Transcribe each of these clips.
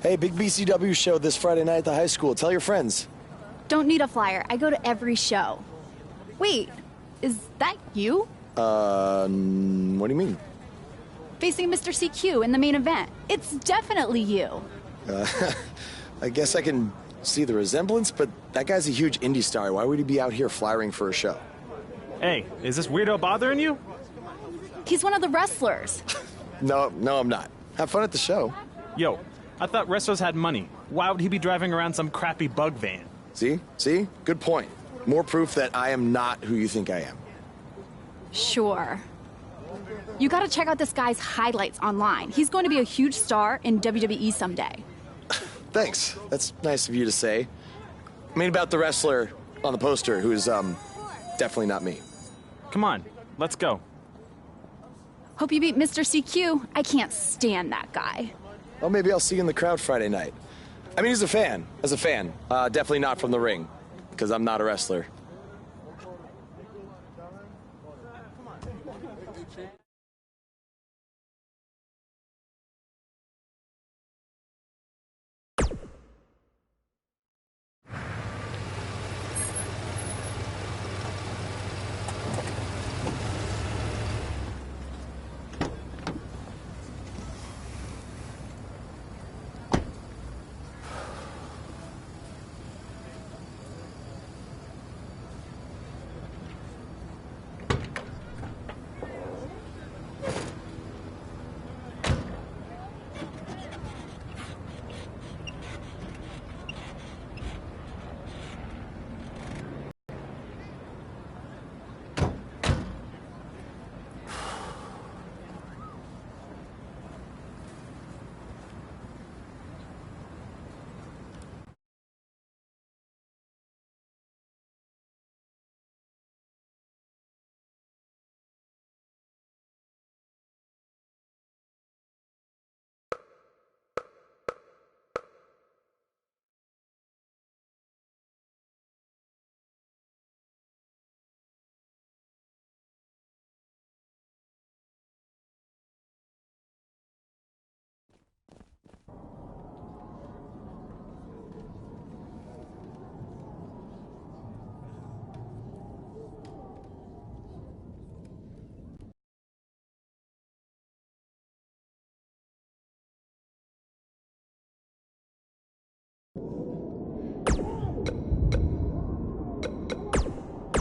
Hey, big BCW show this Friday night at the high school. Tell your friends. Don't need a flyer. I go to every show. Wait, is that you? What do you mean? Facing Mr. CQ in the main event. It's definitely you. I guess I can see the resemblance, but that guy's a huge indie star. Why would he be out here flyering for a show? Hey, is this weirdo bothering you? He's one of the wrestlers. No, I'm not. Have fun at the show. Yo, I thought wrestlers had money. Why would he be driving around some crappy bug van? See? Good point. More proof that I am not who you think I am. Sure. You gotta check out this guy's highlights online. He's going to be a huge star in WWE someday. Thanks. That's nice of you to say. I mean about the wrestler on the poster who's, definitely not me. Come on, let's go. Hope you beat Mr. CQ. I can't stand that guy. Well, maybe I'll see you in the crowd Friday night. I mean, as a fan. Definitely not from the ring, because I'm not a wrestler.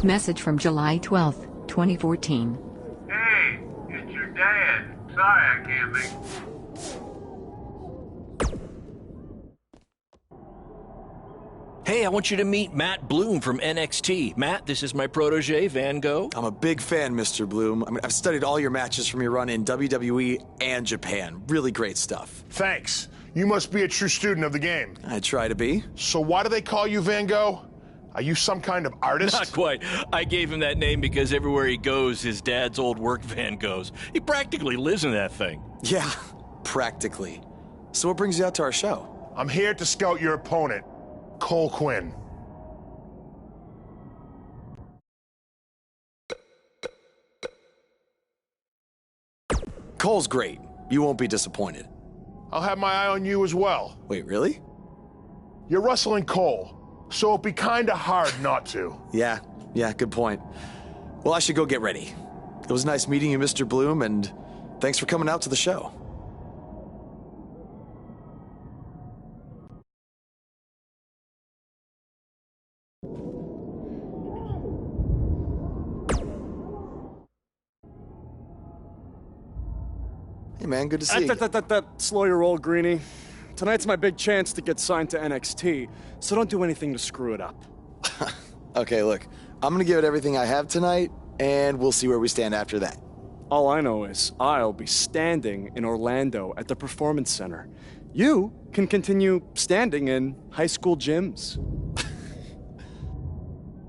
Message from July 12th, 2014. Hey, it's your dad. Sorry I can't make... Hey, I want you to meet Matt Bloom from NXT. Matt, this is my protege, Van Gogh. I'm a big fan, Mr. Bloom. I mean, I've studied all your matches from your run in WWE and Japan. Really great stuff. Thanks. You must be a true student of the game. I try to be. So why do they call you Van Gogh? Are you some kind of artist? Not quite. I gave him that name because everywhere he goes, his dad's old work van goes. He practically lives in that thing. Yeah, practically. So what brings you out to our show? I'm here to scout your opponent, Cole Quinn. Cole's great. You won't be disappointed. I'll have my eye on you as well. Wait, really? You're wrestling Cole, so it'd be kinda hard not to. Yeah, good point. Well, I should go get ready. It was nice meeting you, Mr. Bloom, and thanks for coming out to the show. Hey, man, good to see you. Slow your roll, Greenie. Tonight's my big chance to get signed to NXT, so don't do anything to screw it up. Okay, look, I'm gonna give it everything I have tonight, and we'll see where we stand after that. All I know is I'll be standing in Orlando at the Performance Center. You can continue standing in high school gyms.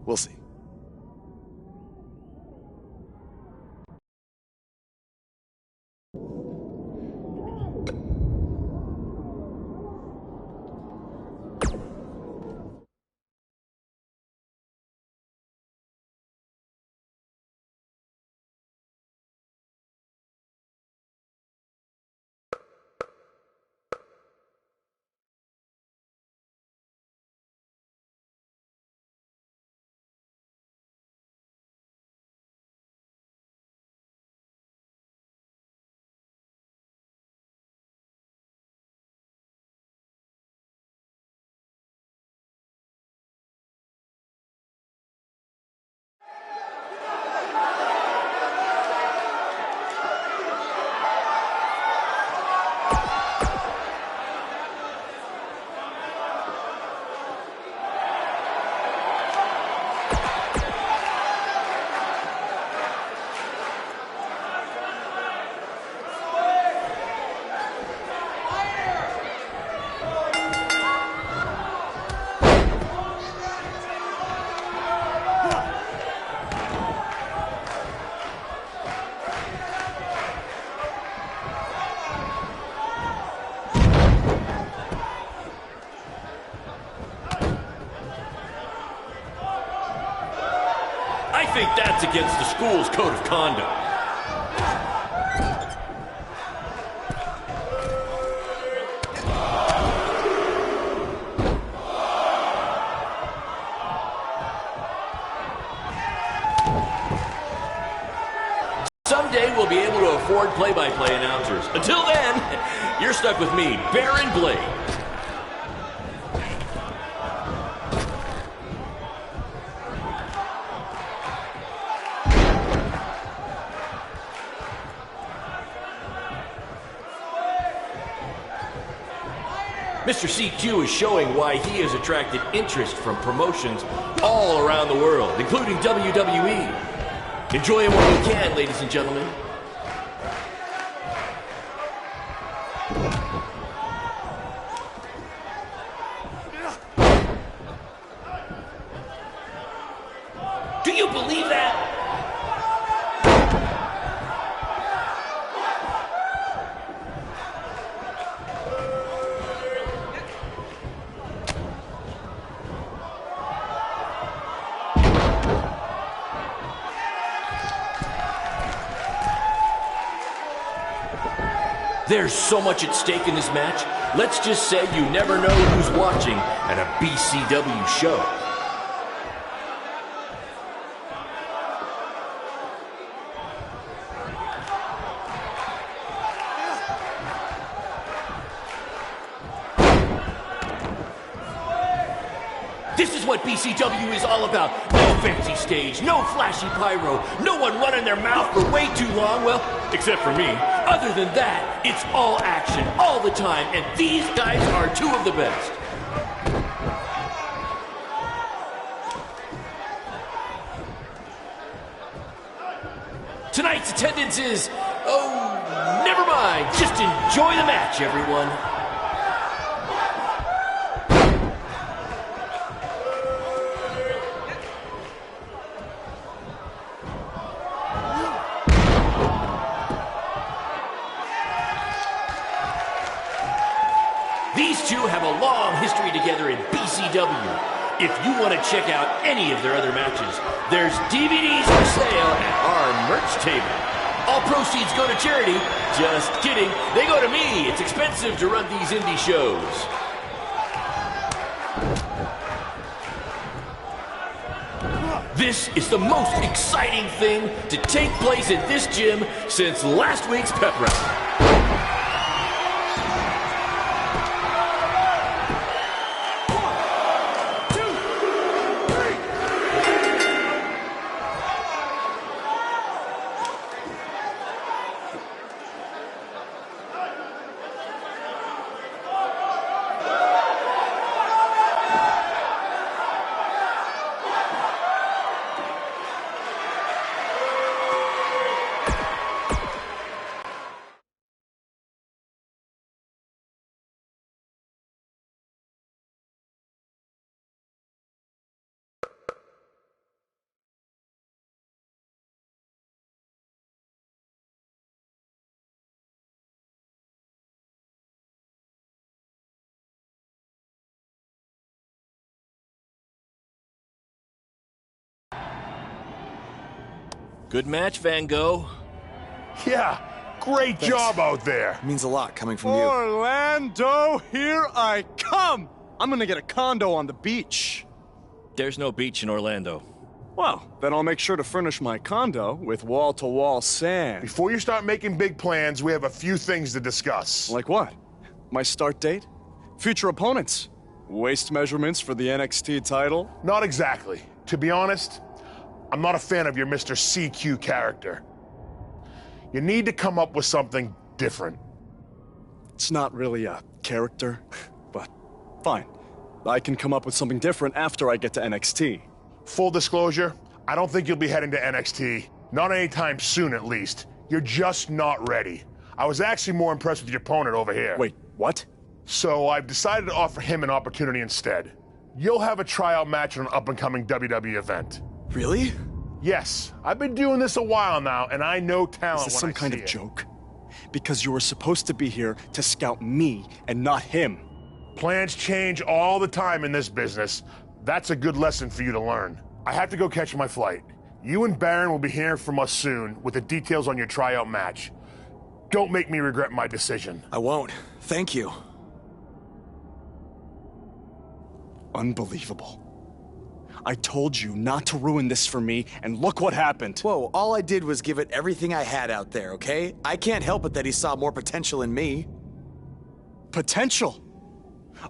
We'll see. think that's against the school's code of conduct. Someday we'll be able to afford play-by-play announcers. Until then, you're stuck with me, Baron Blade. Mr. CQ is showing why he has attracted interest from promotions all around the world, including WWE. Enjoy him while you can, ladies and gentlemen. Do you believe that? There's so much at stake in this match. Let's just say you never know who's watching at a BCW show. This is what BCW is all about. No fancy stage, no flashy pyro, no one running their mouth for way too long, well, except for me. Other than that, it's all action, all the time, and these guys are two of the best. Tonight's attendance is, oh, never mind. Just enjoy the match, everyone. These two have a long history together in BCW. If you want to check out any of their other matches, there's DVDs for sale at our merch table. All proceeds go to charity. Just kidding. They go to me. It's expensive to run these indie shows. This is the most exciting thing to take place at this gym since last week's pep rally. Good match, Van Gogh. Yeah, great job out there. It means a lot coming from you. Orlando, here I come! I'm gonna get a condo on the beach. There's no beach in Orlando. Well, then I'll make sure to furnish my condo with wall-to-wall sand. Before you start making big plans, we have a few things to discuss. Like what? My start date? Future opponents? Waist measurements for the NXT title? Not exactly. To be honest, I'm not a fan of your Mr. CQ character. You need to come up with something different. It's not really a character, but fine. I can come up with something different after I get to NXT. Full disclosure, I don't think you'll be heading to NXT. Not anytime soon, at least. You're just not ready. I was actually more impressed with your opponent over here. Wait, what? So I've decided to offer him an opportunity instead. You'll have a tryout match on an up-and-coming WWE event. Really? Yes, I've been doing this a while now, and I know talent Is this when some kind see of it. joke? Because you were supposed to be here to scout me and not him. Plans change all the time in this business. That's a good lesson for you to learn. I have to go catch my flight. You and Baron will be hearing from us soon with the details on your tryout match. Don't make me regret my decision. I won't. Thank you. Unbelievable. I told you not to ruin this for me, and look what happened. Whoa, all I did was give it everything I had out there, okay? I can't help it that he saw more potential in me. Potential?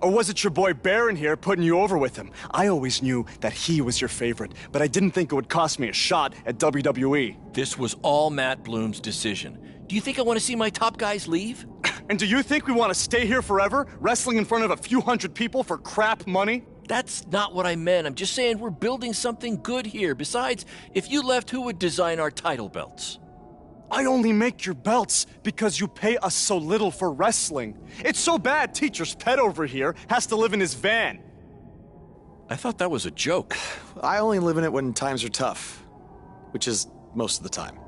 Or was it your boy Baron here putting you over with him? I always knew that he was your favorite, but I didn't think it would cost me a shot at WWE. This was all Matt Bloom's decision. Do you think I want to see my top guys leave? And do you think we want to stay here forever, wrestling in front of a few hundred people for crap money? That's not what I meant. I'm just saying we're building something good here. Besides, if you left, who would design our title belts? I only make your belts because you pay us so little for wrestling. It's so bad Teacher's pet over here has to live in his van. I thought that was a joke. I only live in it when times are tough, which is most of the time.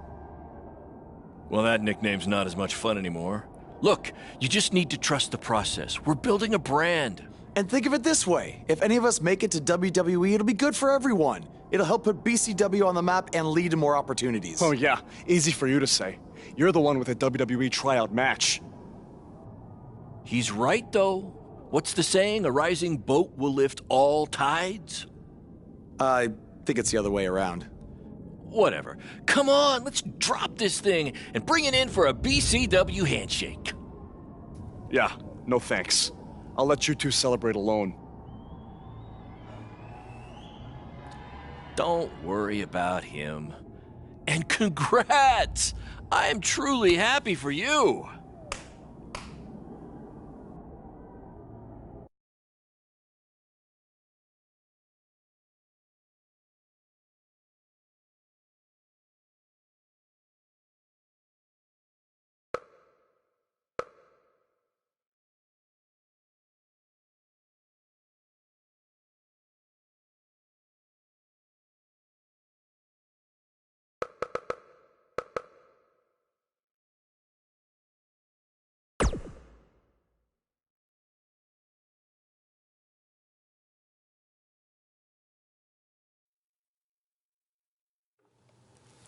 Well, that nickname's not as much fun anymore. Look, you just need to trust the process. We're building a brand. And think of it this way. If any of us make it to WWE, it'll be good for everyone. It'll help put BCW on the map and lead to more opportunities. Oh yeah, easy for you to say. You're the one with a WWE tryout match. He's right, though. What's the saying? A rising boat will lift all tides? I think it's the other way around. Whatever. Come on, let's drop this thing and bring it in for a BCW handshake. Yeah, no thanks. I'll let you two celebrate alone. Don't worry about him. And congrats! I am truly happy for you.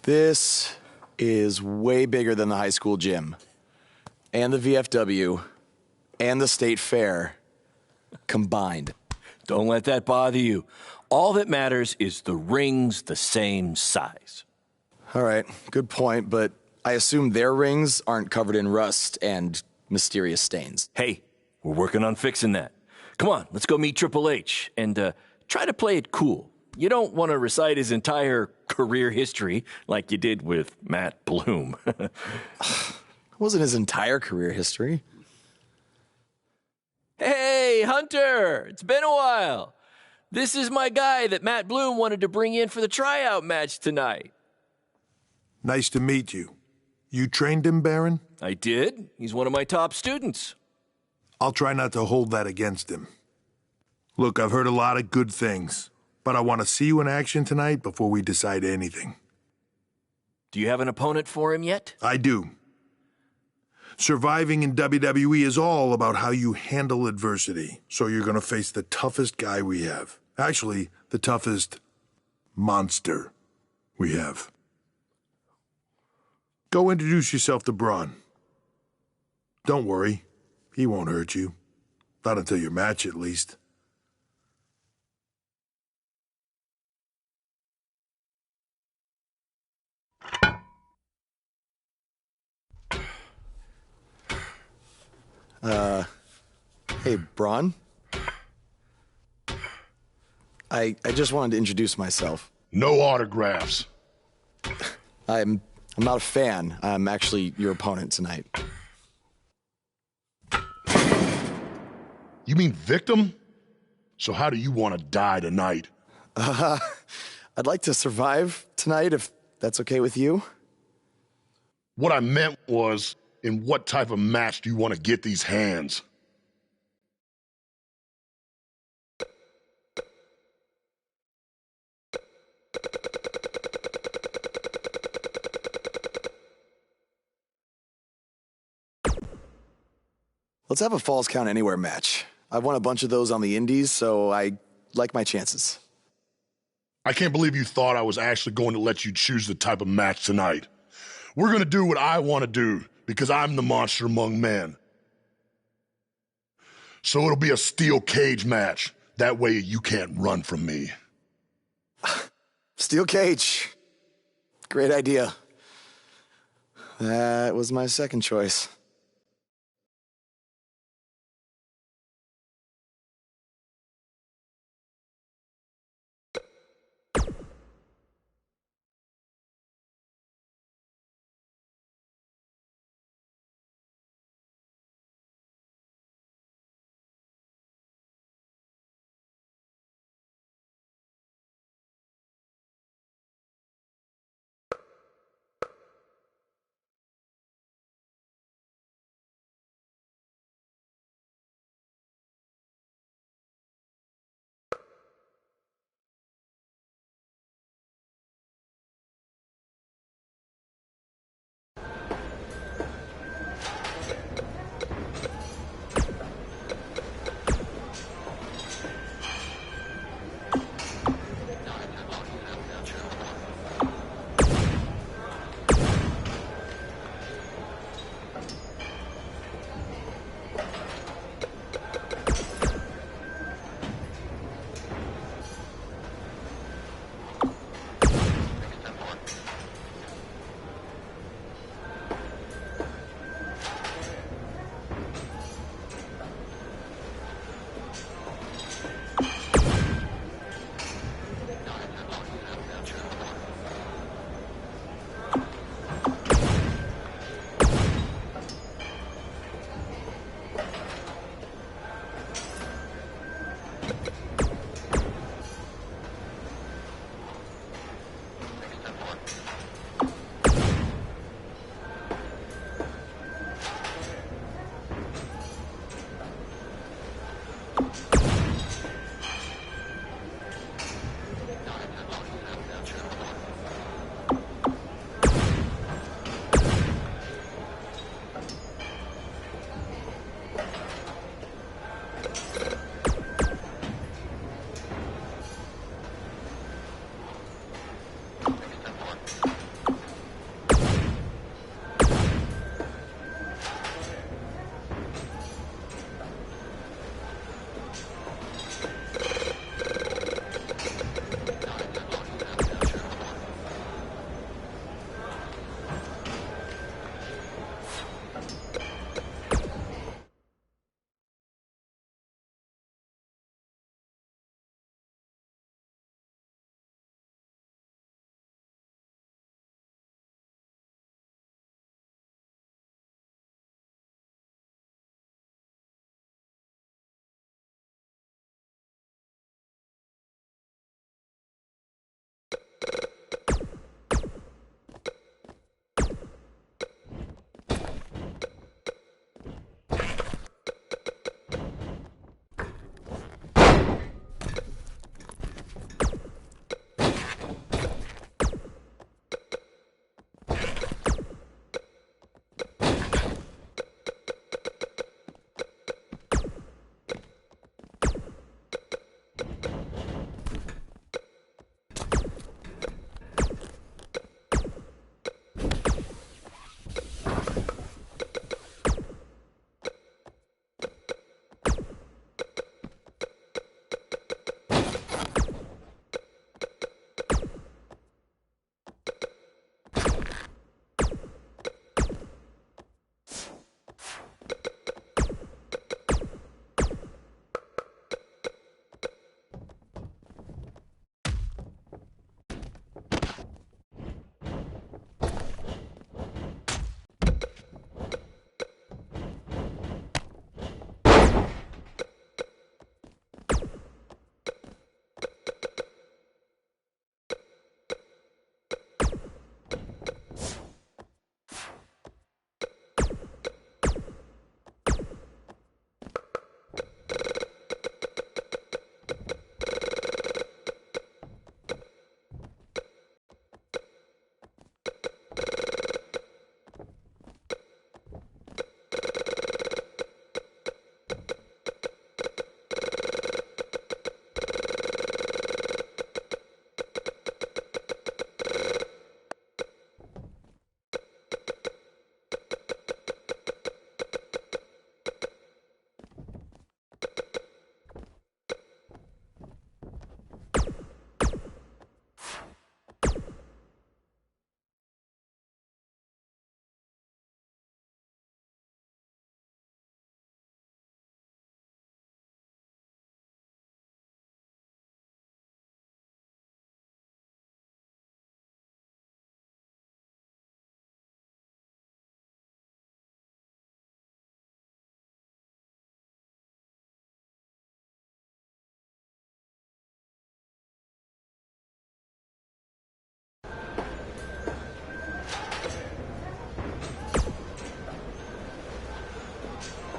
This is way bigger than the high school gym, and the VFW, and the state fair combined. Don't let that bother you. All that matters is the ring's the same size. All right, good point, but I assume their rings aren't covered in rust and mysterious stains. Hey, we're working on fixing that. Come on, let's go meet Triple H and try to play it cool. You don't want to recite his entire career history like you did with Matt Bloom. It wasn't his entire career history. Hey, Hunter! It's been a while. This is my guy that Matt Bloom wanted to bring in for the tryout match tonight. Nice to meet you. You trained him, Baron? I did. He's one of my top students. I'll try not to hold that against him. Look, I've heard a lot of good things, but I want to see you in action tonight before we decide anything. Do you have an opponent for him yet? I do. Surviving in WWE is all about how you handle adversity, so you're going to face the toughest guy we have. Actually, the toughest monster we have. Go introduce yourself to Braun. Don't worry, he won't hurt you. Not until your match, at least. Hey, Braun? I just wanted to introduce myself. No autographs. I'm not a fan. I'm actually your opponent tonight. You mean victim? So how do you want to die tonight? I'd like to survive tonight, if that's okay with you. What I meant was, in what type of match do you want to get these hands? Let's have a Falls Count Anywhere match. I've won a bunch of those on the indies, so I like my chances. I can't believe you thought I was actually going to let you choose the type of match tonight. We're going to do what I want to do because I'm the monster among men. So it'll be a steel cage match. That way you can't run from me. Steel cage. Great idea. That was my second choice.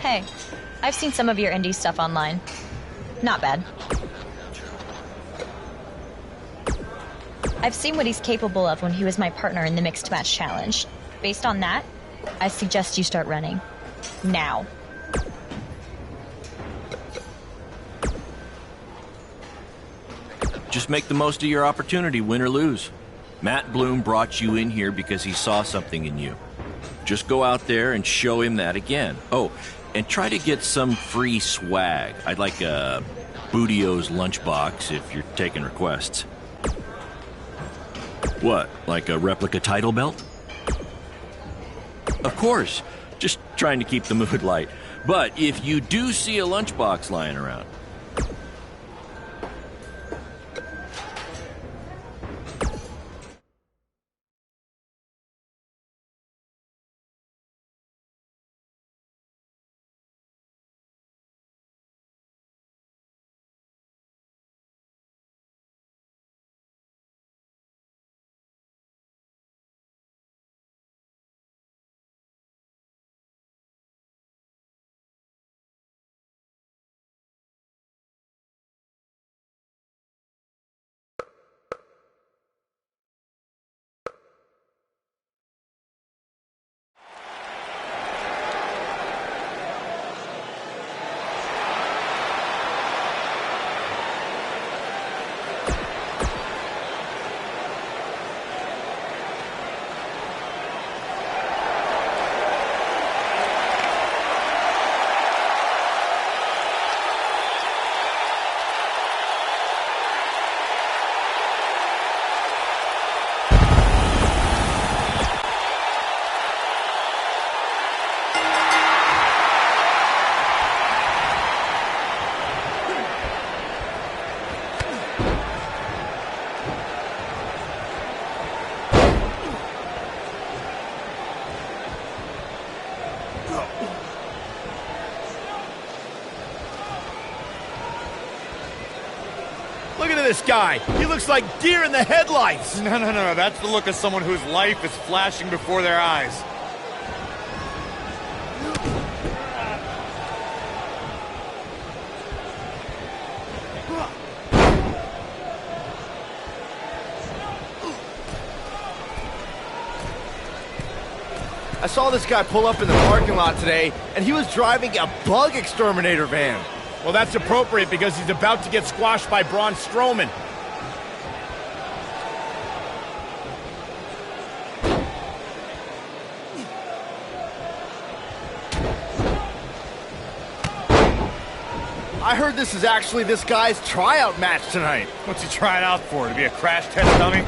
Hey, I've seen some of your indie stuff online. Not bad. I've seen what he's capable of when he was my partner in the Mixed Match Challenge. Based on that, I suggest you start running. Now. Just make the most of your opportunity, win or lose. Matt Bloom brought you in here because he saw something in you. Just go out there and show him that again. Oh, and try to get some free swag. I'd like a Bootio's lunchbox if you're taking requests. What, like a replica title belt? Of course, just trying to keep the mood light. But if you do see a lunchbox lying around, look at this guy. He looks like deer in the headlights. No. That's the look of someone whose life is flashing before their eyes. I saw this guy pull up in the parking lot today, and he was driving a bug exterminator van. Well, that's appropriate because he's about to get squashed by Braun Strowman. I heard this is actually this guy's tryout match tonight. What's he trying out for? To be a crash test dummy?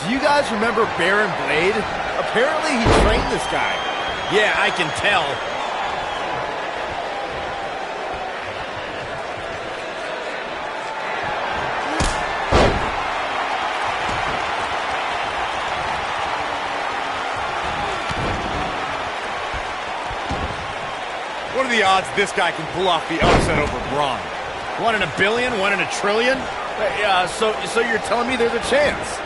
Do you guys remember Baron Blade? Apparently he trained this guy. Yeah, I can tell. What are the odds this guy can pull off the upset over Braun? 1 in a billion, 1 in a trillion? So you're telling me there's a chance?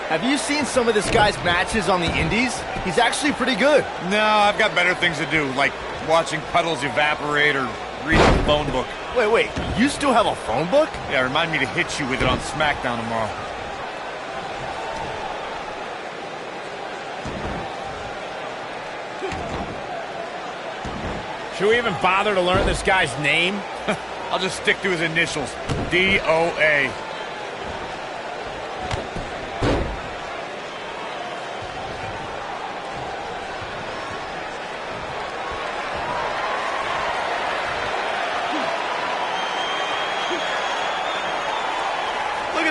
Have you seen some of this guy's matches on the indies? He's actually pretty good. No, I've got better things to do, like watching puddles evaporate or reading the phone book. Wait, you still have a phone book? Yeah, remind me to hit you with it on SmackDown tomorrow. Should we even bother to learn this guy's name? I'll just stick to his initials, D-O-A.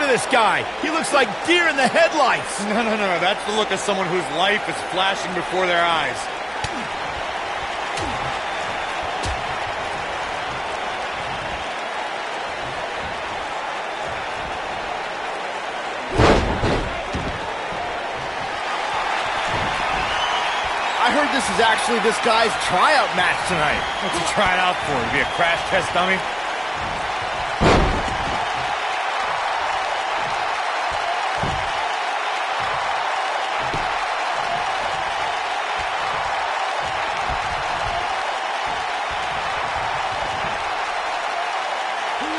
This guy. He looks like deer in the headlights. No. That's the look of someone whose life is flashing before their eyes. this is actually this guy's tryout match tonight. What's he trying out for? To be a crash test dummy?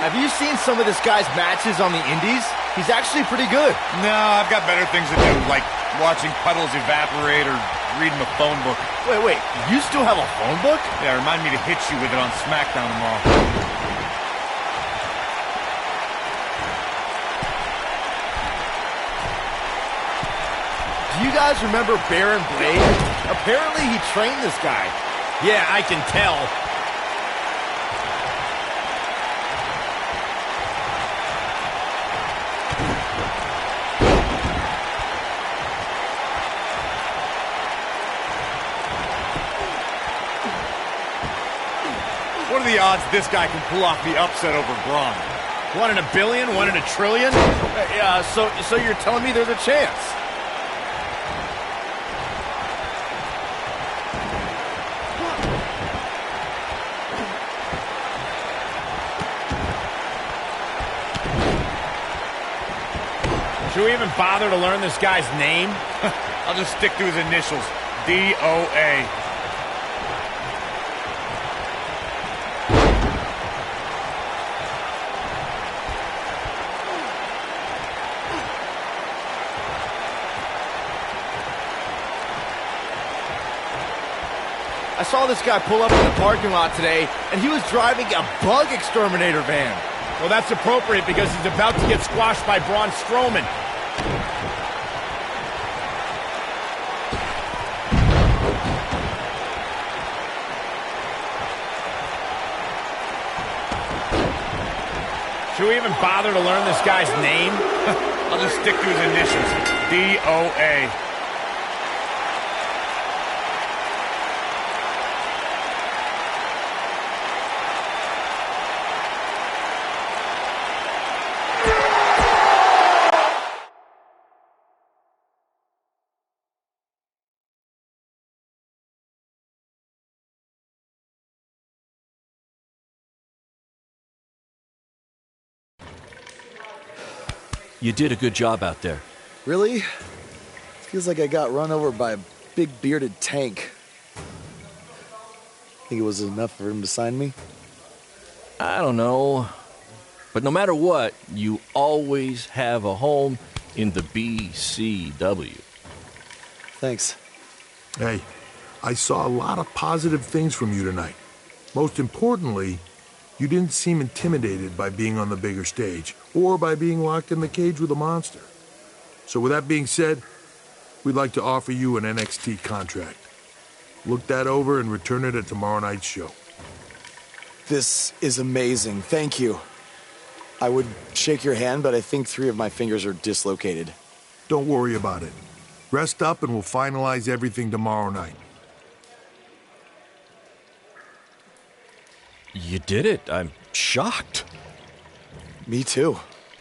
Have you seen some of this guy's matches on the indies? He's actually pretty good. No, I've got better things to do, like watching puddles evaporate or reading a phone book. Wait, you still have a phone book? Yeah, remind me to hit you with it on SmackDown tomorrow. Do you guys remember Baron Blade? Apparently he trained this guy. Yeah, I can tell. What are the odds this guy can pull off the upset over Braun? 1 in a billion? 1 in a trillion? So you're telling me there's a chance? Should we even bother to learn this guy's name? I'll just stick to his initials, DOA. I saw this guy pull up in the parking lot today, and he was driving a bug exterminator van. Well, that's appropriate because he's about to get squashed by Braun Strowman. Should we even bother to learn this guy's name? I'll just stick to his initials, DOA. You did a good job out there. Really? Feels like I got run over by a big bearded tank. Think it was enough for him to sign me? I don't know. But no matter what, you always have a home in the BCW. Thanks. Hey, I saw a lot of positive things from you tonight. Most importantly, you didn't seem intimidated by being on the bigger stage or by being locked in the cage with a monster. So with that being said, we'd like to offer you an NXT contract. Look that over and return it at tomorrow night's show. This is amazing. Thank you. I would shake your hand, but I think 3 of my fingers are dislocated. Don't worry about it. Rest up and we'll finalize everything tomorrow night. You did it. I'm shocked. Me too.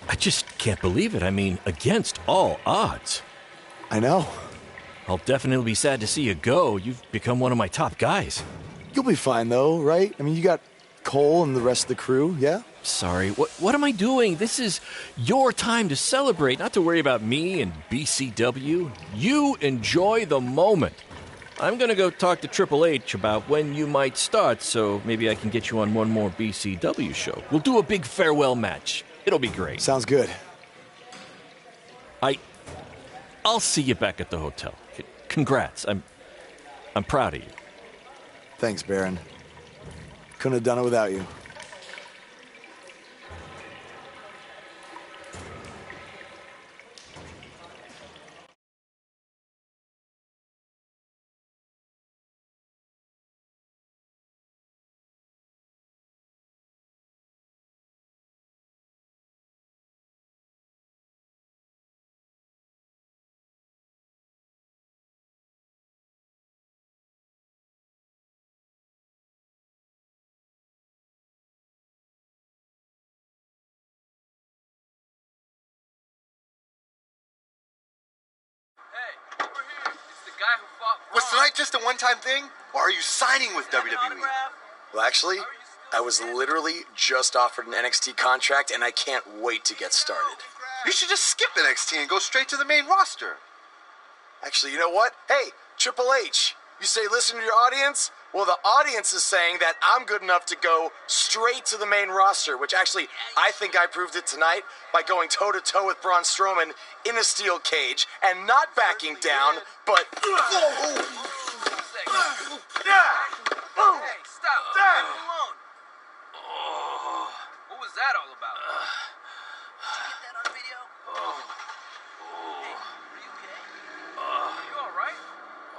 I just can't believe it. I mean, against all odds. I know. I'll definitely be sad to see you go. You've become one of my top guys. You'll be fine, though, right? I mean, you got Cole and the rest of the crew, yeah? Sorry. What am I doing? This is your time to celebrate, not to worry about me and BCW. You enjoy the moment. I'm going to go talk to Triple H about when you might start, so maybe I can get you on one more BCW show. We'll do a big farewell match. It'll be great. Sounds good. I'll see you back at the hotel. Congrats. I'm proud of you. Thanks, Baron. Couldn't have done it without you. Was tonight just a one-time thing, or are you signing with WWE? Well, actually, I was literally just offered an NXT contract, and I can't wait to get started. You should just skip NXT and go straight to the main roster. Actually, you know what? Hey, Triple H, you say listen to your audience? Well, the audience is saying that I'm good enough to go straight to the main roster, which actually, I think I proved it tonight by going toe-to-toe with Braun Strowman in a steel cage and not backing down, but... Hey, stop. Leave him alone. What was that all about? Did you get that on video? Hey, are you okay? Are you all right?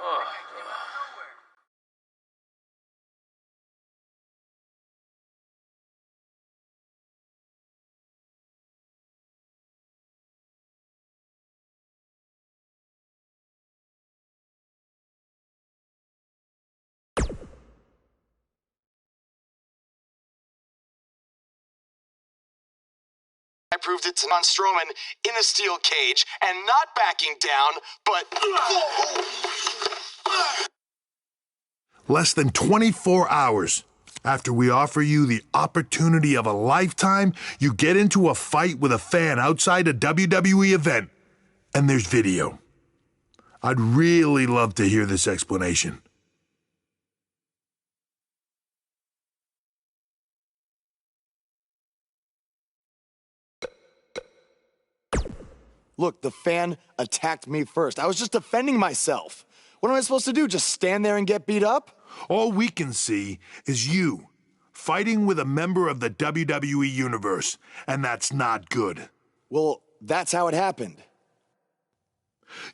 That came out of nowhere. I proved it to Braun Strowman in a steel cage and not backing down, but... Less than 24 hours after we offer you the opportunity of a lifetime, you get into a fight with a fan outside a WWE event, and there's video. I'd really love to hear this explanation. Look, the fan attacked me first. I was just defending myself. What am I supposed to do, just stand there and get beat up? All we can see is you fighting with a member of the WWE Universe, and that's not good. Well, that's how it happened.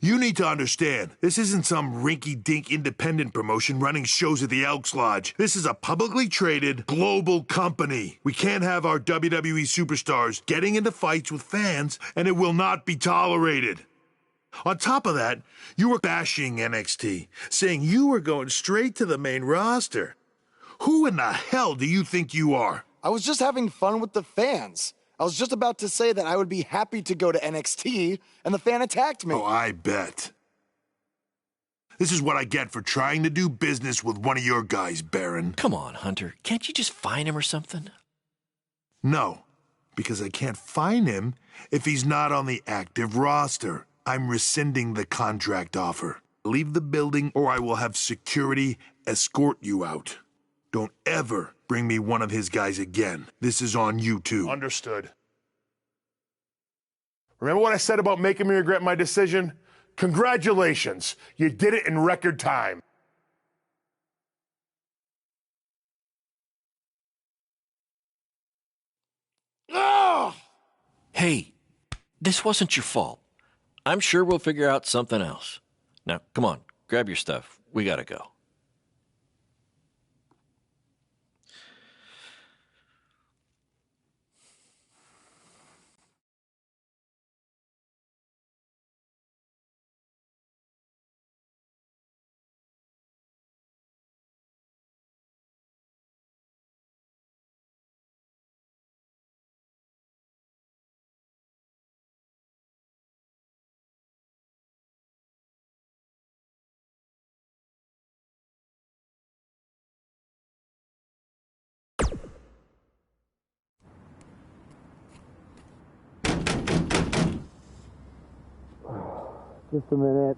You need to understand, this isn't some rinky-dink independent promotion running shows at the Elks Lodge. This is a publicly traded global company. We can't have our WWE superstars getting into fights with fans, and it will not be tolerated. On top of that, you were bashing NXT, saying you were going straight to the main roster. Who in the hell do you think you are? I was just having fun with the fans. I was just about to say that I would be happy to go to NXT, and the fan attacked me. Oh, I bet. This is what I get for trying to do business with one of your guys, Baron. Come on, Hunter. Can't you just fine him or something? No, because I can't fine him if he's not on the active roster. I'm rescinding the contract offer. Leave the building or I will have security escort you out. Don't ever bring me one of his guys again. This is on you too. Understood. Remember what I said about making me regret my decision? Congratulations. You did it in record time. Oh! Hey, this wasn't your fault. I'm sure we'll figure out something else. Now, come on, grab your stuff. We gotta go. Just a minute.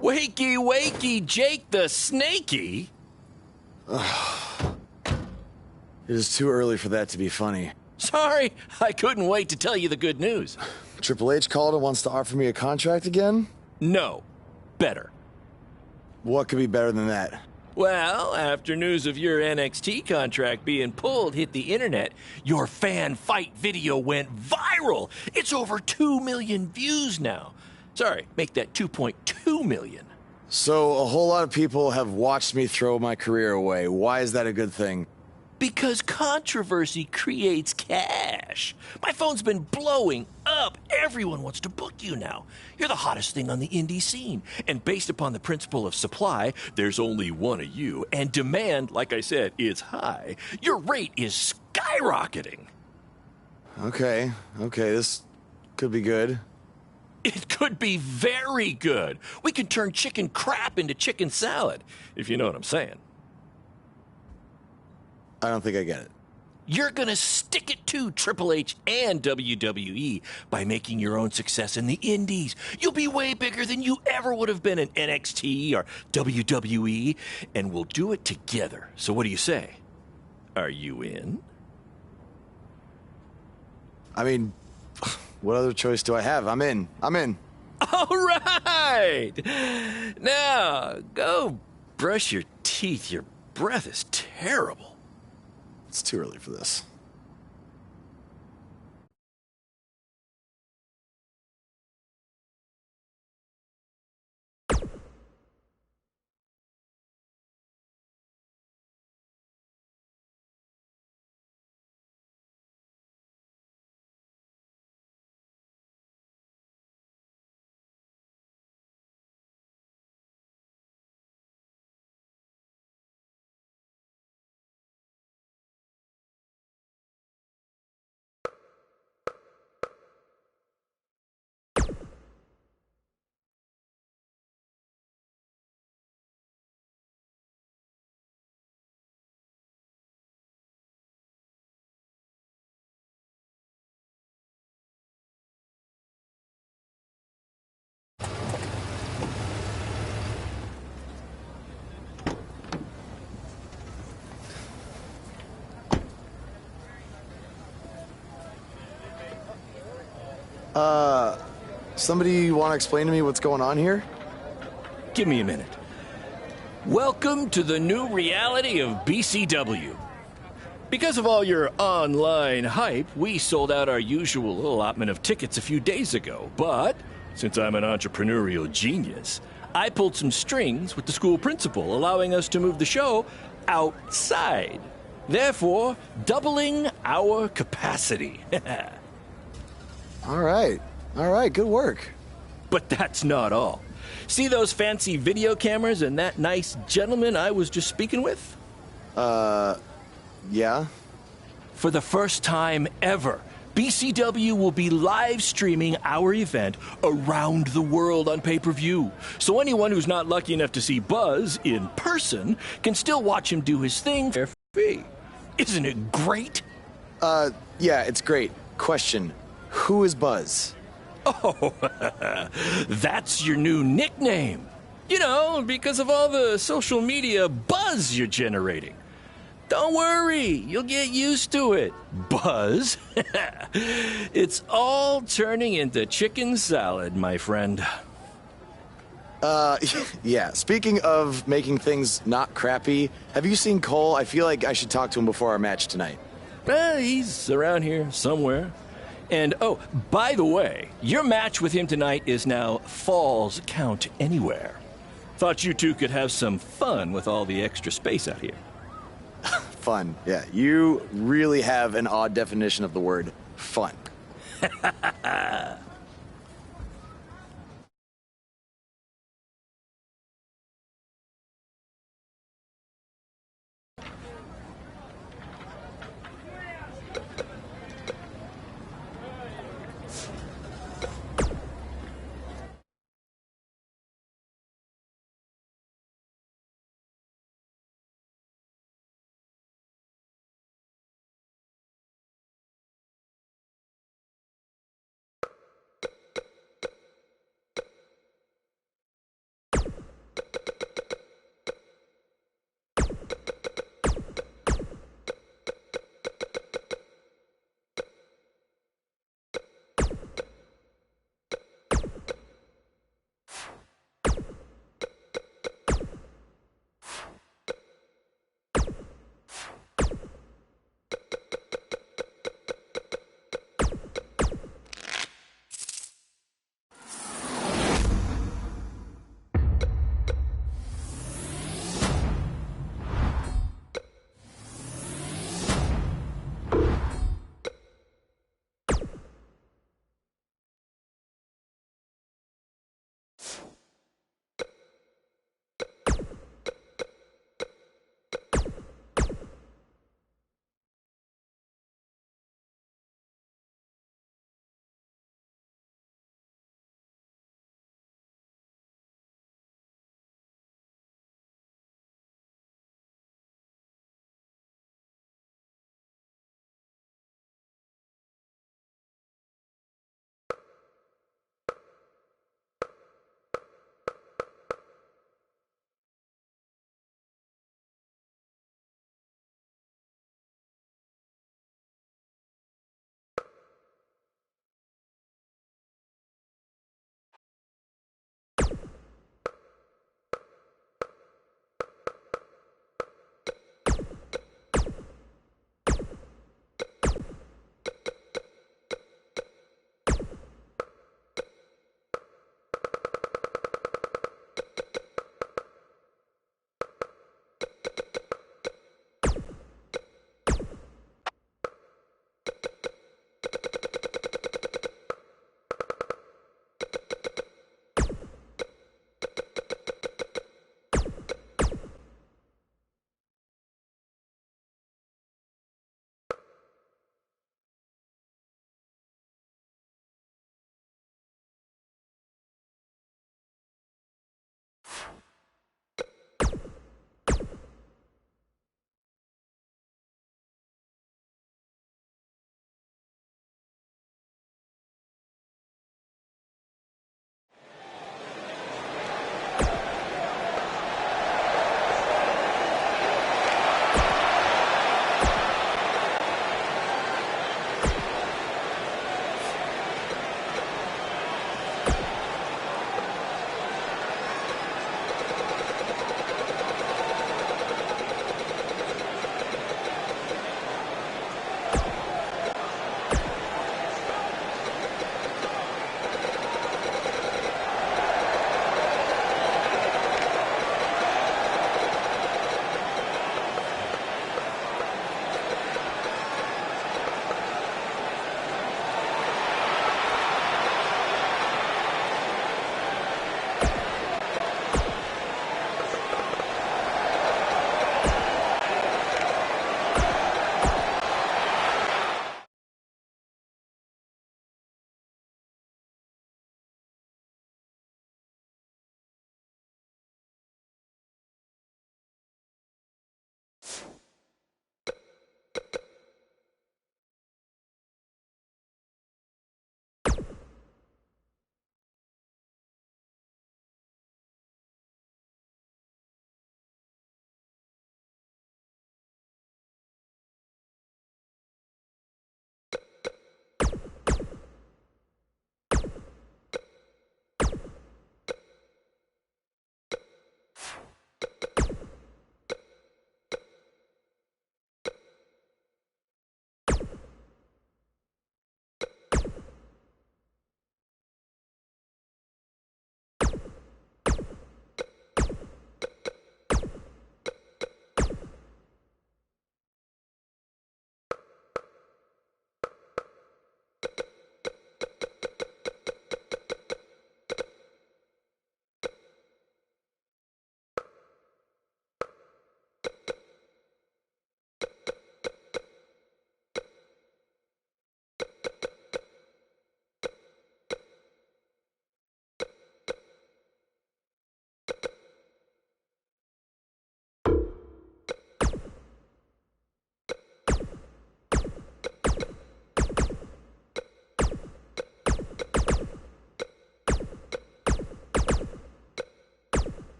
Wakey, wakey, Jake the Snakey. It is too early for that to be funny. Sorry, I couldn't wait to tell you the good news. Triple H called and wants to offer me a contract again? No, better. What could be better than that? Well, after news of your NXT contract being pulled hit the internet, your fan fight video went viral. It's over 2 million views now. Sorry, make that 2.2 million. So a whole lot of people have watched me throw my career away. Why is that a good thing? Because controversy creates cash. My phone's been blowing up. Everyone wants to book you now. You're the hottest thing on the indie scene. And based upon the principle of supply, there's only one of you. And demand, like I said, is high. Your rate is skyrocketing. Okay, this could be good. It could be very good. We can turn chicken crap into chicken salad, if you know what I'm saying. I don't think I get it. You're gonna stick it to Triple H and WWE by making your own success in the indies. You'll be way bigger than you ever would have been in NXT or WWE, and we'll do it together. So what do you say? Are you in? I mean, what other choice do I have? I'm in. All right! Now, go brush your teeth. Your breath is terrible. It's too early for this. Somebody want to explain to me what's going on here? Give me a minute. Welcome to the new reality of BCW. Because of all your online hype, we sold out our usual allotment of tickets a few days ago. But, since I'm an entrepreneurial genius, I pulled some strings with the school principal, allowing us to move the show outside. Therefore, doubling our capacity. All right, good work. But that's not all. See those fancy video cameras and that nice gentleman I was just speaking with? Yeah? For the first time ever, BCW will be live streaming our event around the world on pay-per-view. So anyone who's not lucky enough to see Buzz in person can still watch him do his thing for free. Isn't it great? Yeah, it's great. Question, who is Buzz? Oh, that's your new nickname. You know, because of all the social media buzz you're generating. Don't worry, you'll get used to it. Buzz? It's all turning into chicken salad, my friend. Yeah, speaking of making things not crappy, have you seen Cole? I feel like I should talk to him before our match tonight. He's around here somewhere. And, oh, by the way, your match with him tonight is now Falls Count Anywhere. Thought you two could have some fun with all the extra space out here. Fun, yeah. You really have an odd definition of the word fun.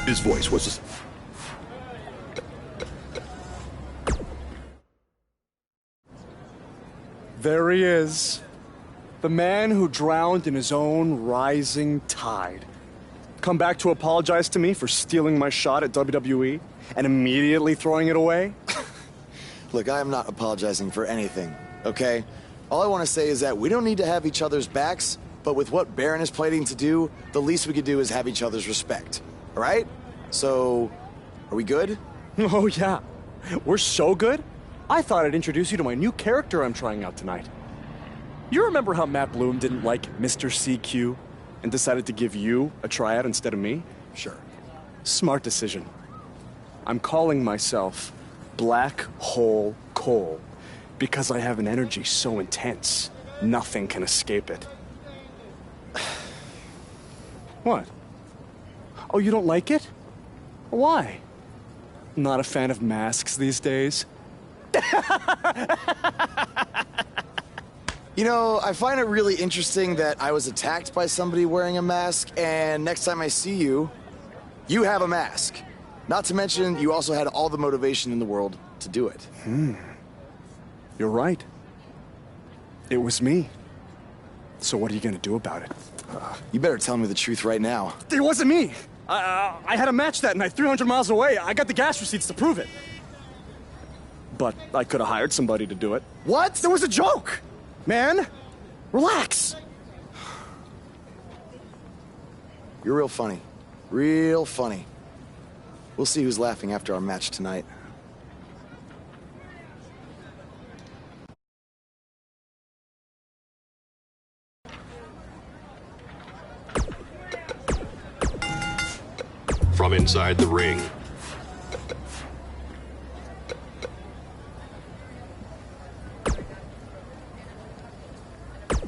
His voice was... There he is. The man who drowned in his own rising tide. Come back to apologize to me for stealing my shot at WWE and immediately throwing it away? Look, I am not apologizing for anything, okay? All I want to say is that we don't need to have each other's backs, but with what Baron is planning to do, the least we could do is have each other's respect, all right? So, are we good? Oh, yeah. We're so good? I thought I'd introduce you to my new character I'm trying out tonight. You remember how Matt Bloom didn't like Mr. CQ and decided to give you a tryout instead of me? Sure. Smart decision. I'm calling myself Black Hole Cole because I have an energy so intense, nothing can escape it. What? Oh, you don't like it? Why? Not a fan of masks these days? You know, I find it really interesting that I was attacked by somebody wearing a mask, and next time I see you, you have a mask. Not to mention, you also had all the motivation in the world to do it. You're right. It was me. So what are you gonna do about it? You better tell me the truth right now. It wasn't me! I had a match that night, 300 miles away. I got the gas receipts to prove it. But I could have hired somebody to do it. What? There was a joke! Man, relax. You're real funny. Real funny. We'll see who's laughing after our match tonight. From inside the ring.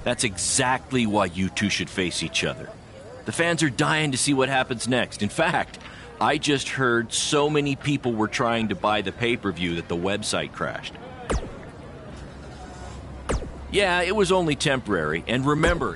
That's exactly why you two should face each other. The fans are dying to see what happens next. In fact, I just heard so many people were trying to buy the pay-per-view that the website crashed. Yeah, it was only temporary, and remember...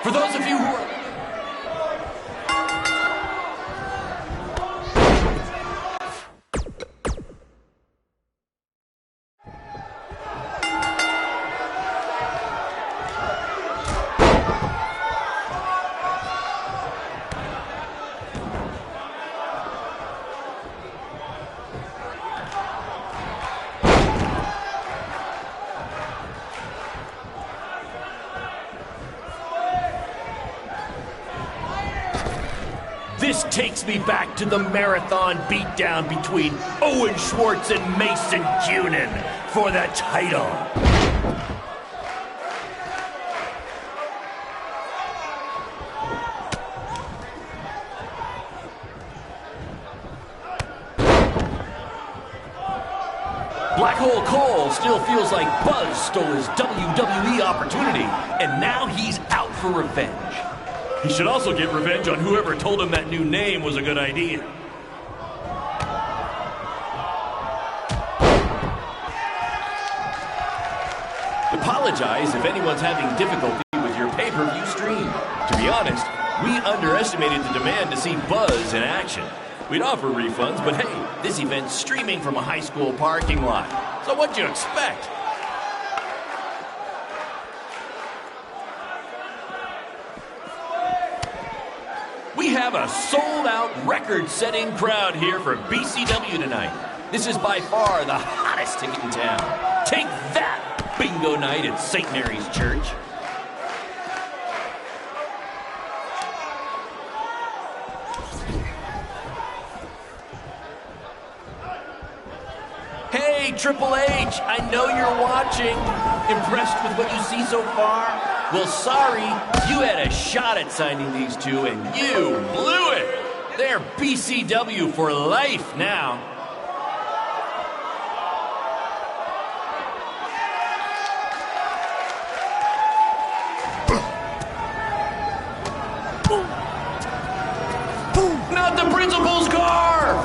For those of you who are... This takes me back to the marathon beatdown between Owen Schwartz and Mason Cunin for the title. Black Hole Cole still feels like Buzz stole his WWE opportunity, and now he's out for revenge. He should also get revenge on whoever told him that new name was a good idea. Apologize if anyone's having difficulty with your pay-per-view stream. To be honest, we underestimated the demand to see Buzz in action. We'd offer refunds, but hey, this event's streaming from a high school parking lot. So what'd you expect? We have a sold-out, record-setting crowd here for BCW tonight. This is by far the hottest ticket in town. Take that, bingo night at St. Mary's Church. Hey, Triple H, I know you're watching. Impressed with what you see so far? Well, sorry, you had a shot at signing these two, and you blew it. They're BCW for life now. Not the principal's car!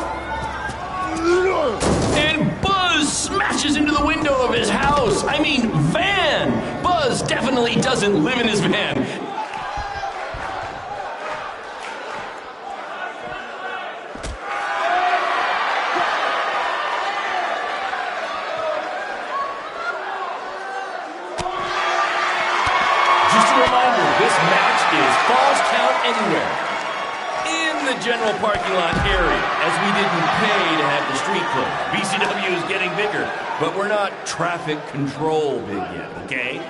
And Buzz smashes into the window of his house. I mean, van. Buzz definitely doesn't live in his van. Just a reminder, this match is Falls Count Anywhere. In the general parking lot area, as we didn't pay to have the street closed. BCW is getting bigger, but we're not traffic control big yet, okay?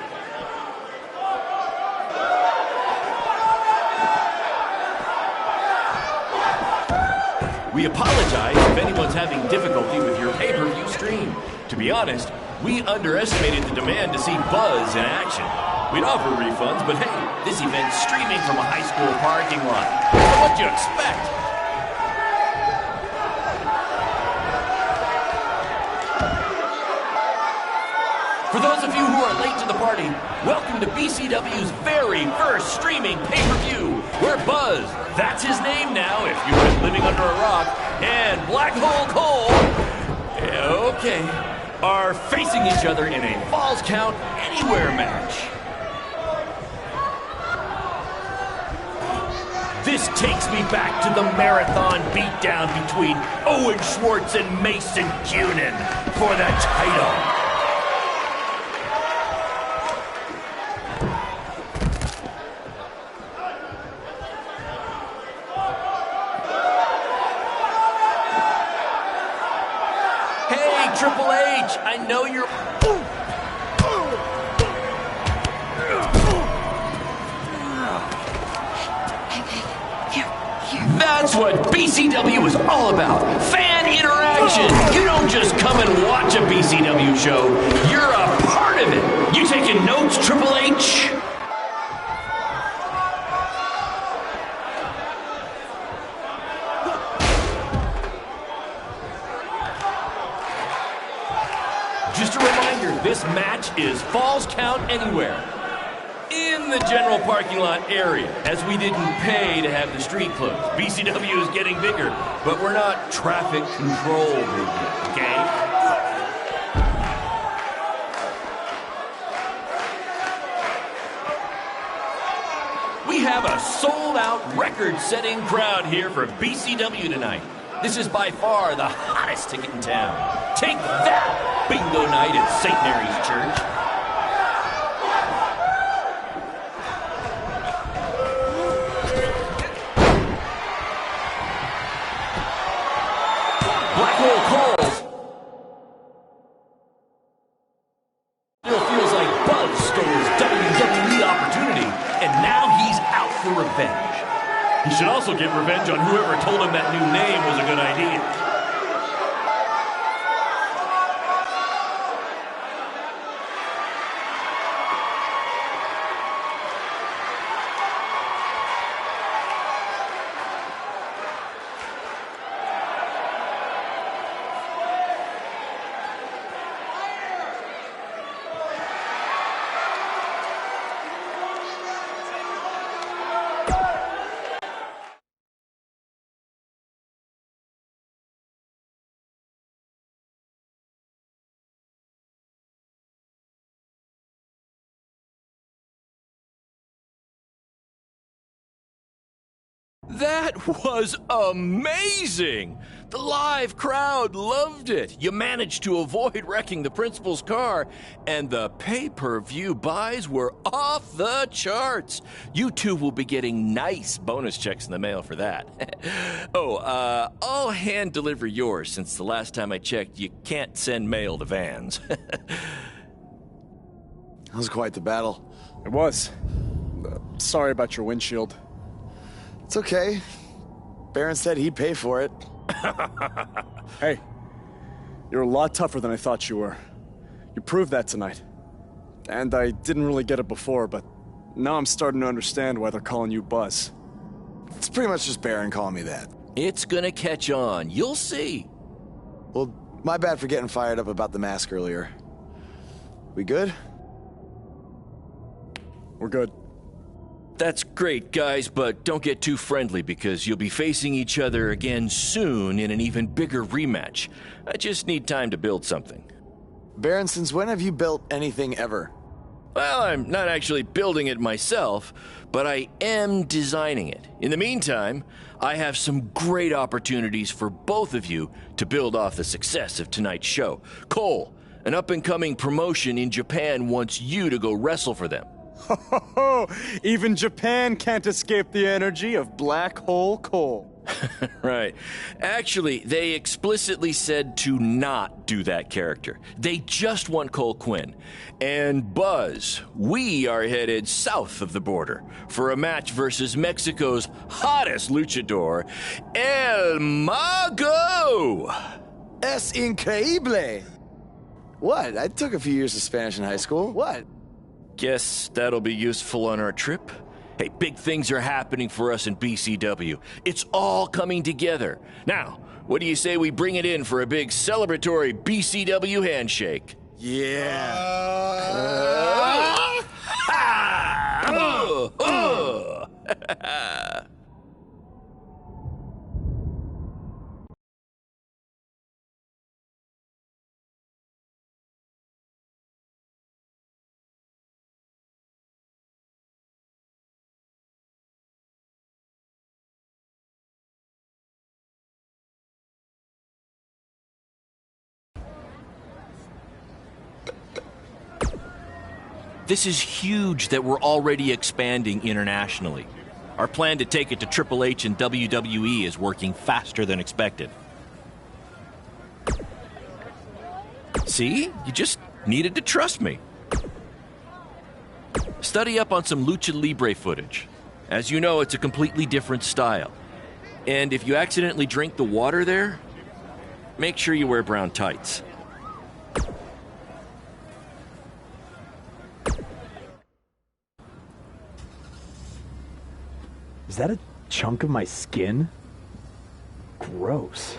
We apologize if anyone's having difficulty with your pay-per-view stream. To be honest, we underestimated the demand to see Buzz in action. We'd offer refunds, but hey, this event's streaming from a high school parking lot. So what'd you expect? For those of you who are late to the party, welcome to BCW's very first streaming pay-per-view, where Buzz, that's his name now if you've been living under a rock, and Black Hole Cole, okay, are facing each other in a Falls Count Anywhere match. This takes me back to the marathon beatdown between Owen Schwartz and Mason Cunin for the title. Hey, Triple H, I know you're... That's what BCW is all about. Fan interaction. You don't just come and watch a BCW show. You're a part of it. You taking notes, Triple H? Just a reminder, this match is Falls Count Anywhere. In the general parking lot area, as we didn't pay to have the street closed. BCW is getting bigger, but we're not traffic control big yet, okay? have a sold-out, record-setting crowd here for BCW tonight. This is by far the hottest ticket in town. Take that, bingo night at St. Mary's Church. Black Hole calls. Still feels like Buzz stole his WWE opportunity, and now he's out for revenge. He should also get revenge on whoever told him that new name was a good idea. That was amazing! The live crowd loved it. You managed to avoid wrecking the principal's car, and the pay-per-view buys were off the charts. You two will be getting nice bonus checks in the mail for that. I'll hand deliver yours, since the last time I checked, you can't send mail to vans. That was quite the battle. It was. Sorry about your windshield. It's okay. Baron said he'd pay for it. Hey, you're a lot tougher than I thought you were. You proved that tonight. And I didn't really get it before, but now I'm starting to understand why they're calling you Buzz. It's pretty much just Baron calling me that. It's gonna catch on. You'll see. Well, my bad for getting fired up about the mask earlier. We good? We're good. That's great, guys, but don't get too friendly because you'll be facing each other again soon in an even bigger rematch. I just need time to build something. Baron, since when have you built anything ever? Well, I'm not actually building it myself, but I am designing it. In the meantime, I have some great opportunities for both of you to build off the success of tonight's show. Cole, an up-and-coming promotion in Japan wants you to go wrestle for them. Ho, ho, ho. Even Japan can't escape the energy of Black Hole Cole. Right. Actually, they explicitly said to not do that character. They just want Cole Quinn. And Buzz, we are headed south of the border for a match versus Mexico's hottest luchador, El Mago! Es increíble! What? I took a few years of Spanish in high school. What? Guess that'll be useful on our trip. Hey, big things are happening for us in BCW. It's all coming together. Now, what do you say we bring it in for a big celebratory BCW handshake? Yeah. This is huge that we're already expanding internationally. Our plan to take it to Triple H and WWE is working faster than expected. See? You just needed to trust me. Study up on some Lucha Libre footage. As you know, it's a completely different style. And if you accidentally drink the water there, make sure you wear brown tights. Is that a chunk of my skin? Gross.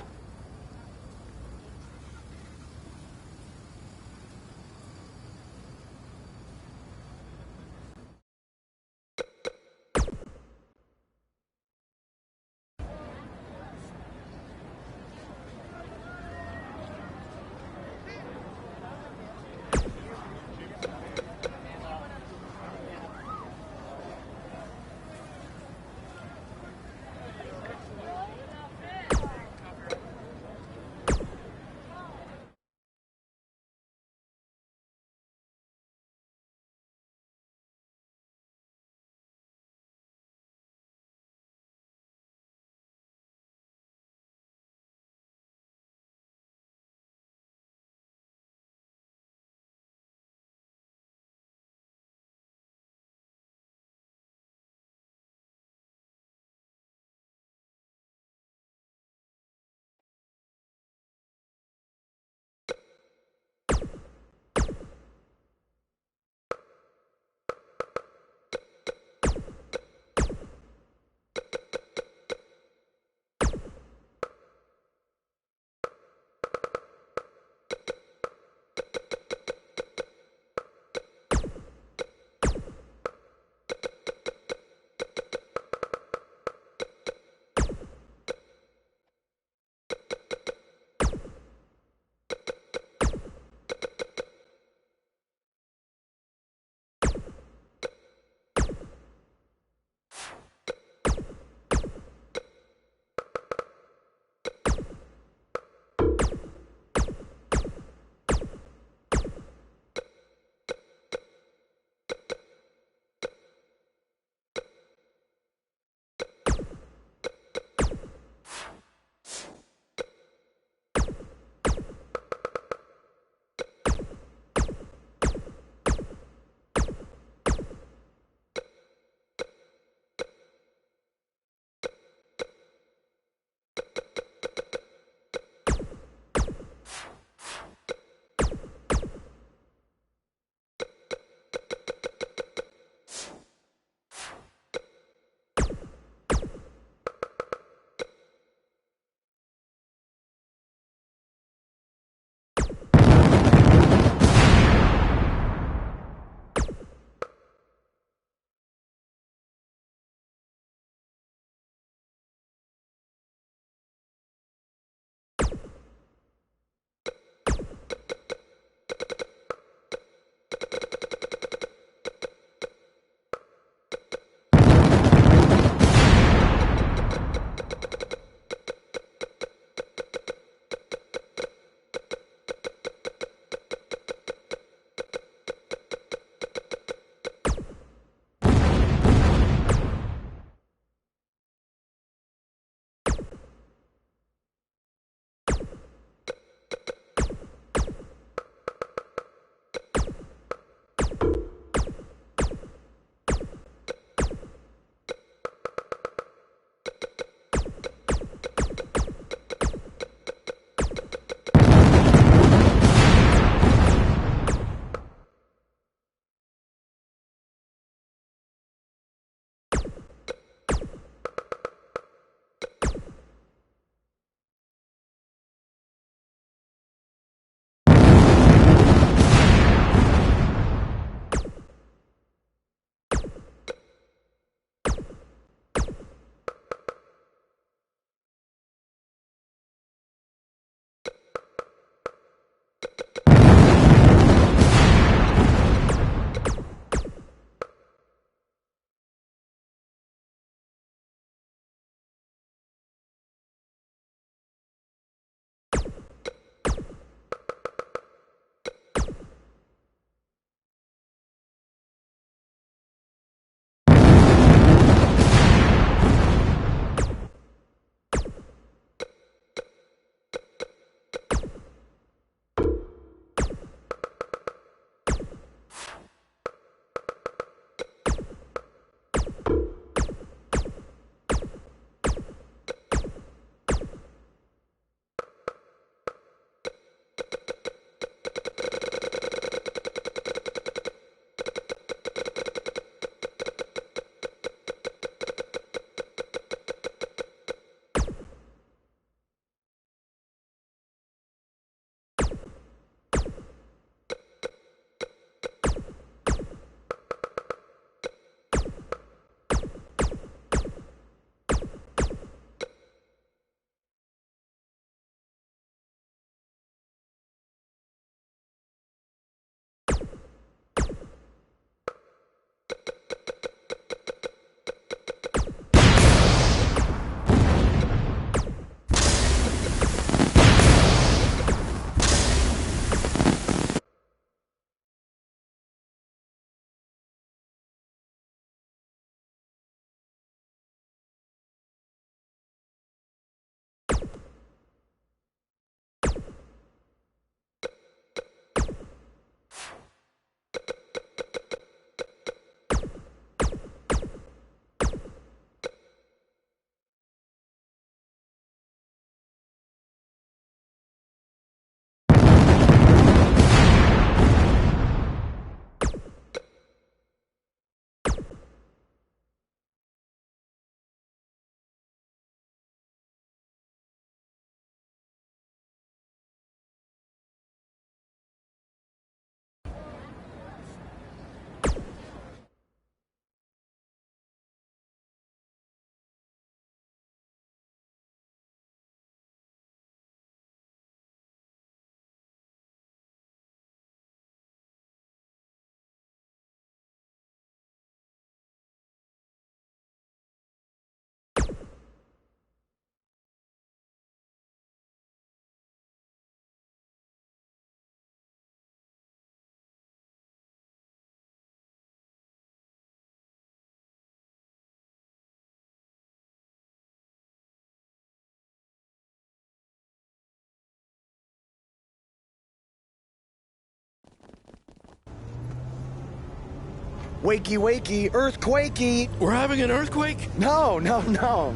Wakey, wakey, earthquakey. We're having an earthquake? No.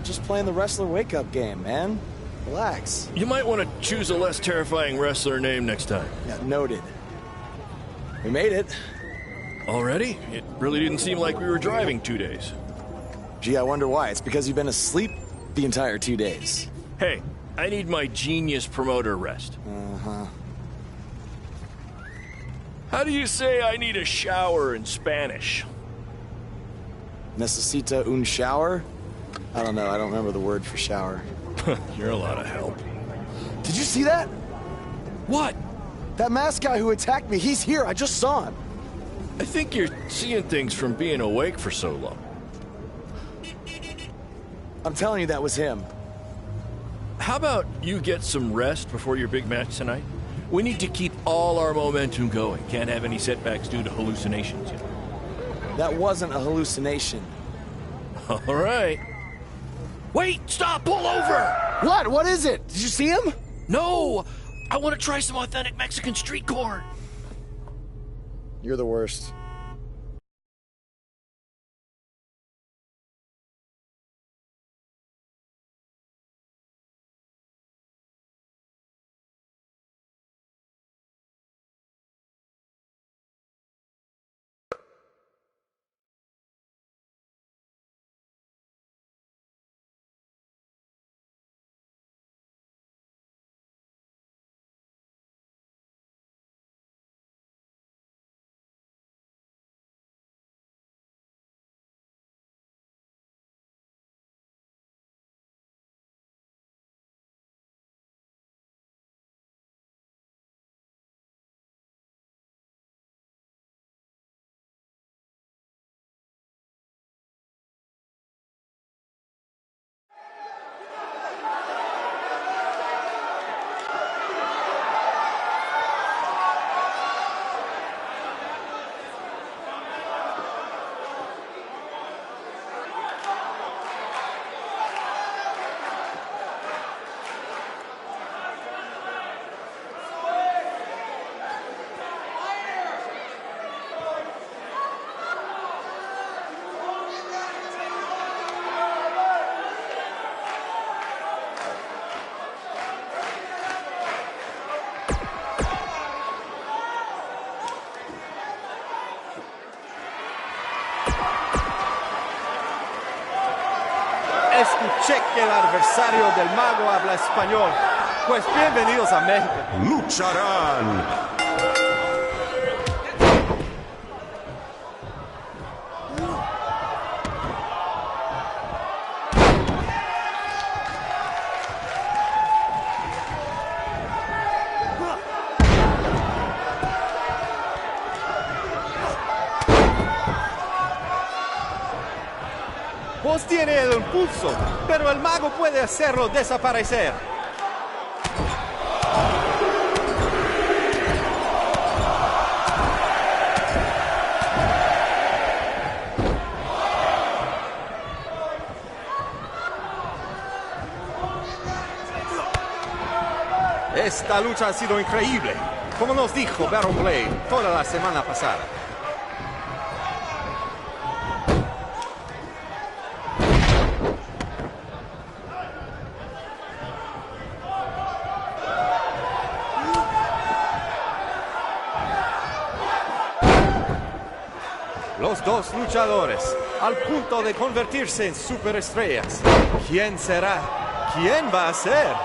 Just playing the wrestler wake-up game, man. Relax. You might want to choose a less terrifying wrestler name next time. Yeah, noted. We made it. Already? It really didn't seem like we were driving 2 days. Gee, I wonder why. It's because you've been asleep the entire 2 days. Hey, I need my genius promoter rest. Uh-huh. How do you say I need a shower in Spanish? Necesita un shower? I don't know. I don't remember the word for shower. You're a lot of help. Did you see that? What? That masked guy who attacked me, he's here. I just saw him. I think you're seeing things from being awake for so long. I'm telling you, that was him. How about you get some rest before your big match tonight? We need to keep all our momentum going. Can't have any setbacks due to hallucinations, you know. That wasn't a hallucination. All right. Wait, stop, pull over! What? What is it? Did you see him? No! I want to try some authentic Mexican street corn. You're the worst. Escuché que el adversario del mago habla español. Pues bienvenidos a México. Lucharán. Vos tiene el impulso, pero el mago puede hacerlo desaparecer. Esta lucha ha sido increíble, como nos dijo Baron Blade toda la semana pasada. Los dos luchadores, al punto de convertirse en superestrellas. ¿Quién será? ¿Quién va a ser?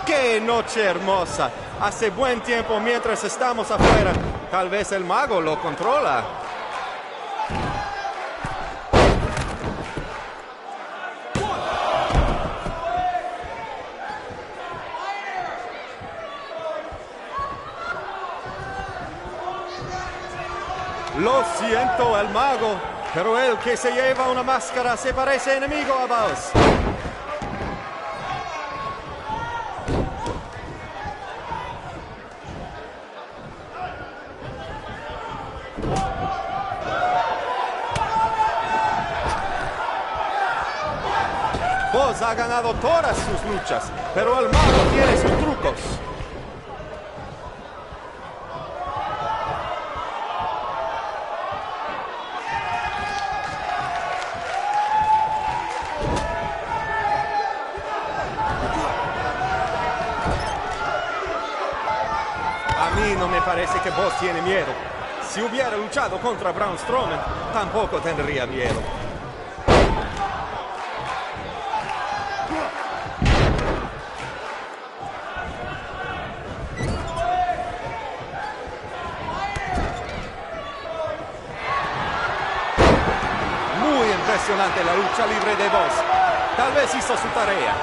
¡Qué noche hermosa! Hace buen tiempo mientras estamos afuera. Tal vez el mago lo controla. Lo siento, el mago, pero el que se lleva una máscara se parece enemigo a vos. Boss ha ganado todas sus luchas, pero el mago tiene sus trucos. A mí no me parece que Boss tiene miedo. Si hubiera luchado contra Braun Strowman, tampoco tendría miedo. Muy impresionante la lucha libre de Boss. Tal vez hizo su tarea.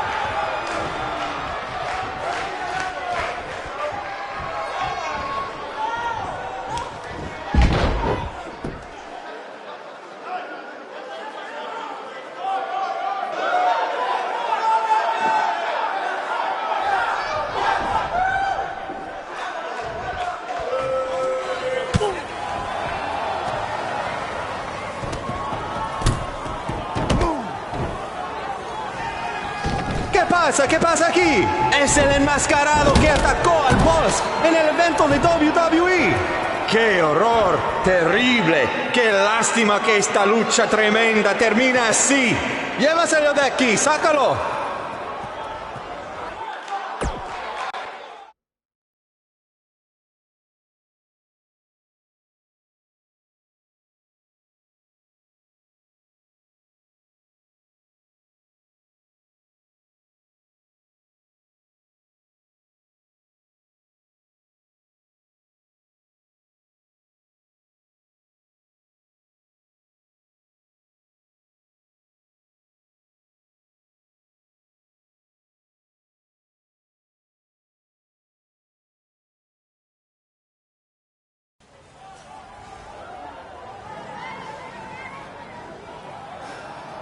¿Qué pasa aquí? Es el enmascarado que atacó al Boss en el evento de WWE. ¡Qué horror! ¡Terrible! ¡Qué lástima que esta lucha tremenda termina así! Llévaselo de aquí, sácalo.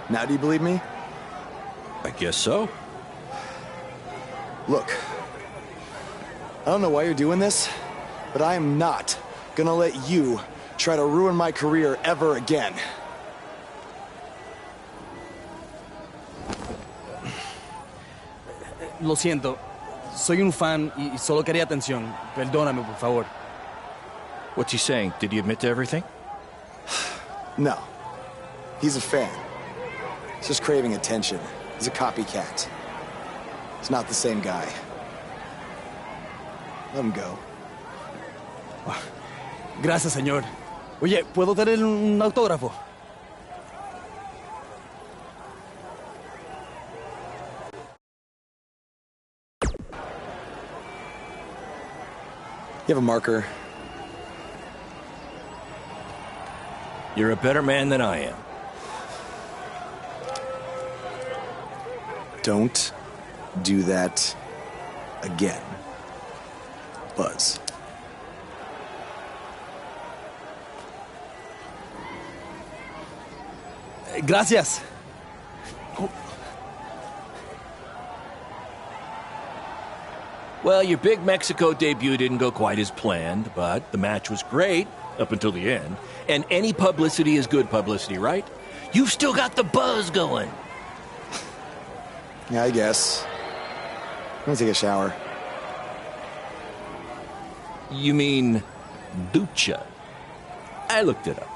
Now do you believe me? I guess so. Look, I don't know why you're doing this, but I am not gonna let you try to ruin my career ever again. Lo siento, soy un fan y solo quería atención. Perdóname, por favor. What's he saying? Did he admit to everything? No. He's a fan. He's just craving attention. He's a copycat. He's not the same guy. Let him go. Gracias, señor. Oye, ¿puedo tener un autógrafo? You have a marker? You're a better man than I am. Don't do that again, Buzz. Gracias. Well, your big Mexico debut didn't go quite as planned, but the match was great up until the end. And any publicity is good publicity, right? You've still got the buzz going. Yeah, I guess. I'm gonna take a shower. You mean ducha? I looked it up.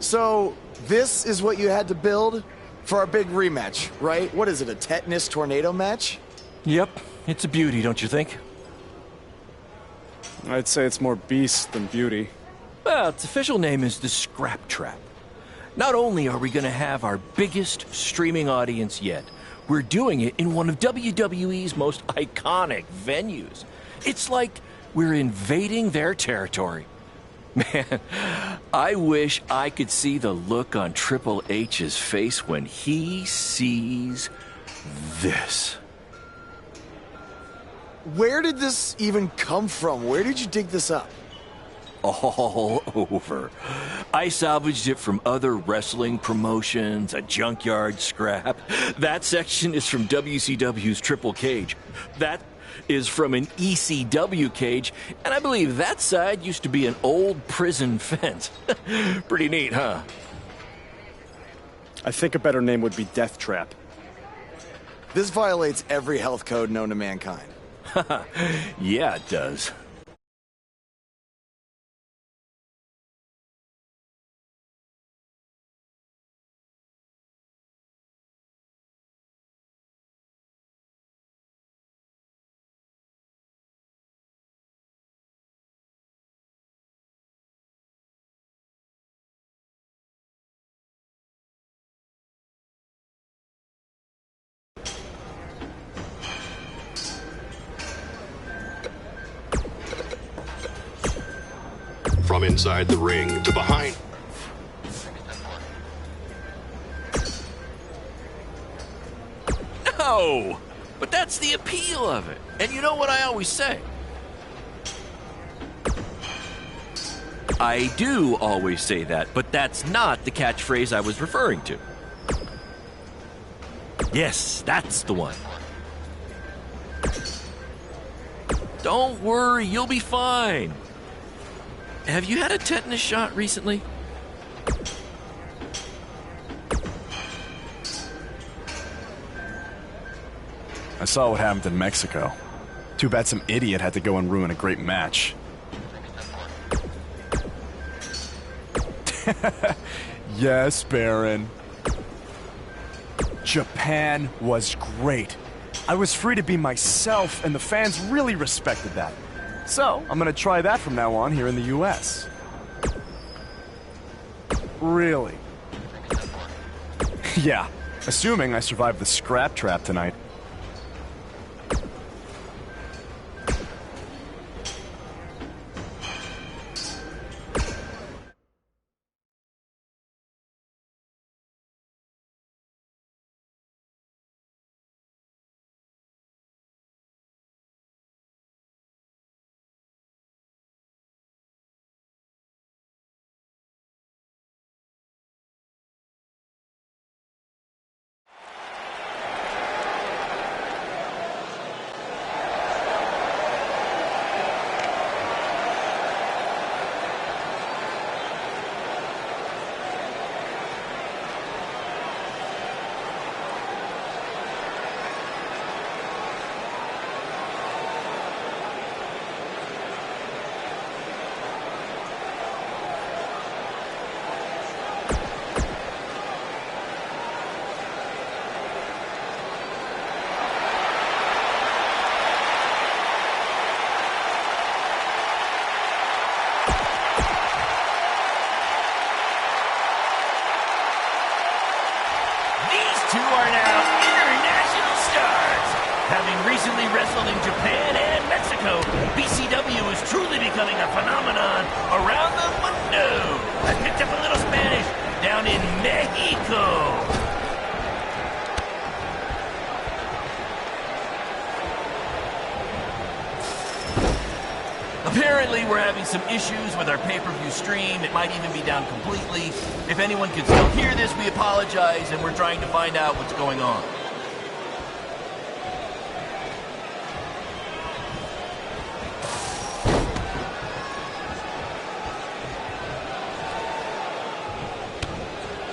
So, this is what you had to build for our big rematch, right? What is it, a tetanus tornado match? Yep, it's a beauty, don't you think? I'd say it's more beast than beauty. Well, its official name is the Scrap Trap. Not only are we going to have our biggest streaming audience yet, we're doing it in one of WWE's most iconic venues. It's like we're invading their territory. Man, I wish I could see the look on Triple H's face when he sees this. Where did this even come from? Where did you dig this up? All over. I salvaged it from other wrestling promotions, a junkyard scrap. That section is from WCW's Triple Cage. That is from an ECW cage, and I believe that side used to be an old prison fence. Pretty neat, huh? I think a better name would be Death Trap. This violates every health code known to mankind. Yeah, it does. From inside the ring to behind. No! But that's the appeal of it. And you know what I always say? I do always say that, but that's not the catchphrase I was referring to. Yes, that's the one. Don't worry, you'll be fine. Have you had a tetanus shot recently? I saw what happened in Mexico. Too bad some idiot had to go and ruin a great match. Yes, Baron. Japan was great. I was free to be myself, and the fans really respected that. So, I'm gonna try that from now on here in the US. Really? Yeah, assuming I survive the scrap trap tonight. Two are now international stars. Having recently wrestled in Japan and Mexico, BCW is truly becoming a phenomenon around the mundo. I picked up a little Spanish down in Mexico. Apparently, we're having some issues with our pay-per-view stream. It might even be down completely. If anyone can still hear this, we apologize, and we're trying to find out what's going on.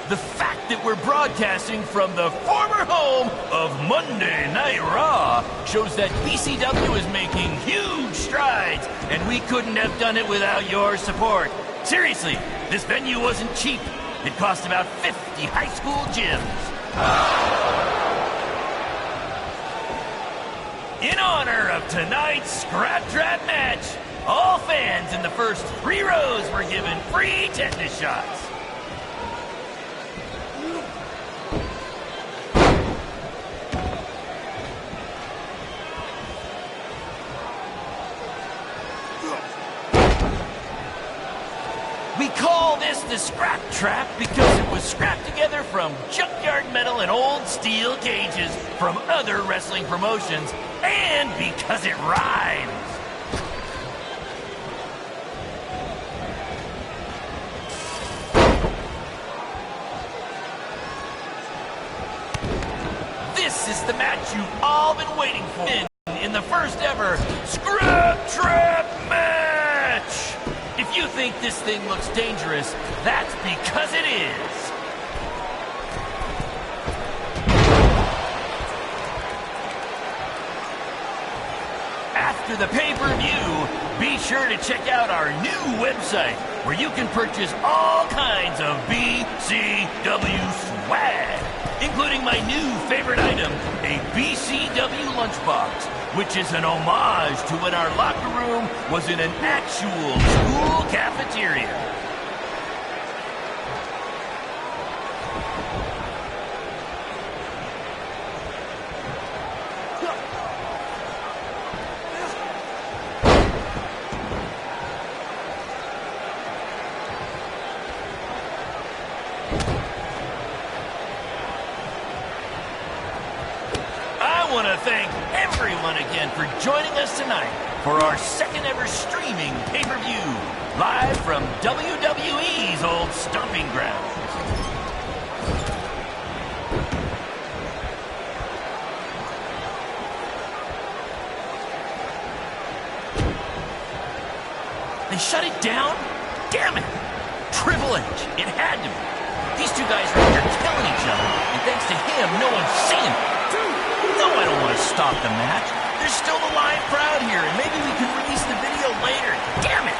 The fact that we're broadcasting from the former home of Monday Night Raw shows that BCW is making huge strides, and we couldn't have done it without your support. Seriously, this venue wasn't cheap. It cost about 50 high school gyms. In honor of tonight's Scrap Trap match, all fans in the first 3 rows were given free tetanus shots. We call this the Scrap Trap because it was scrapped together from junkyard metal and old steel cages from other wrestling promotions, and because it rhymes. This is the match you've all been waiting for in the first ever Scrap Trap match. If you think this thing looks dangerous, that's because it is. After the pay-per-view, be sure to check out our new website where you can purchase all kinds of BCW swag, including my new favorite item, a BCW lunchbox, which is an homage to when our locker room was in an actual school cafeteria. I want to thank everyone again for joining us tonight for our second ever streaming pay-per-view, live from WWE's old stomping grounds. They shut it down? Damn it! Triple H, it had to be. These two guys are out there killing each other, and thanks to him, no one's seeing it. No, I don't want to stop the match. There's still the live crowd here, and maybe we can release the video later. Damn it!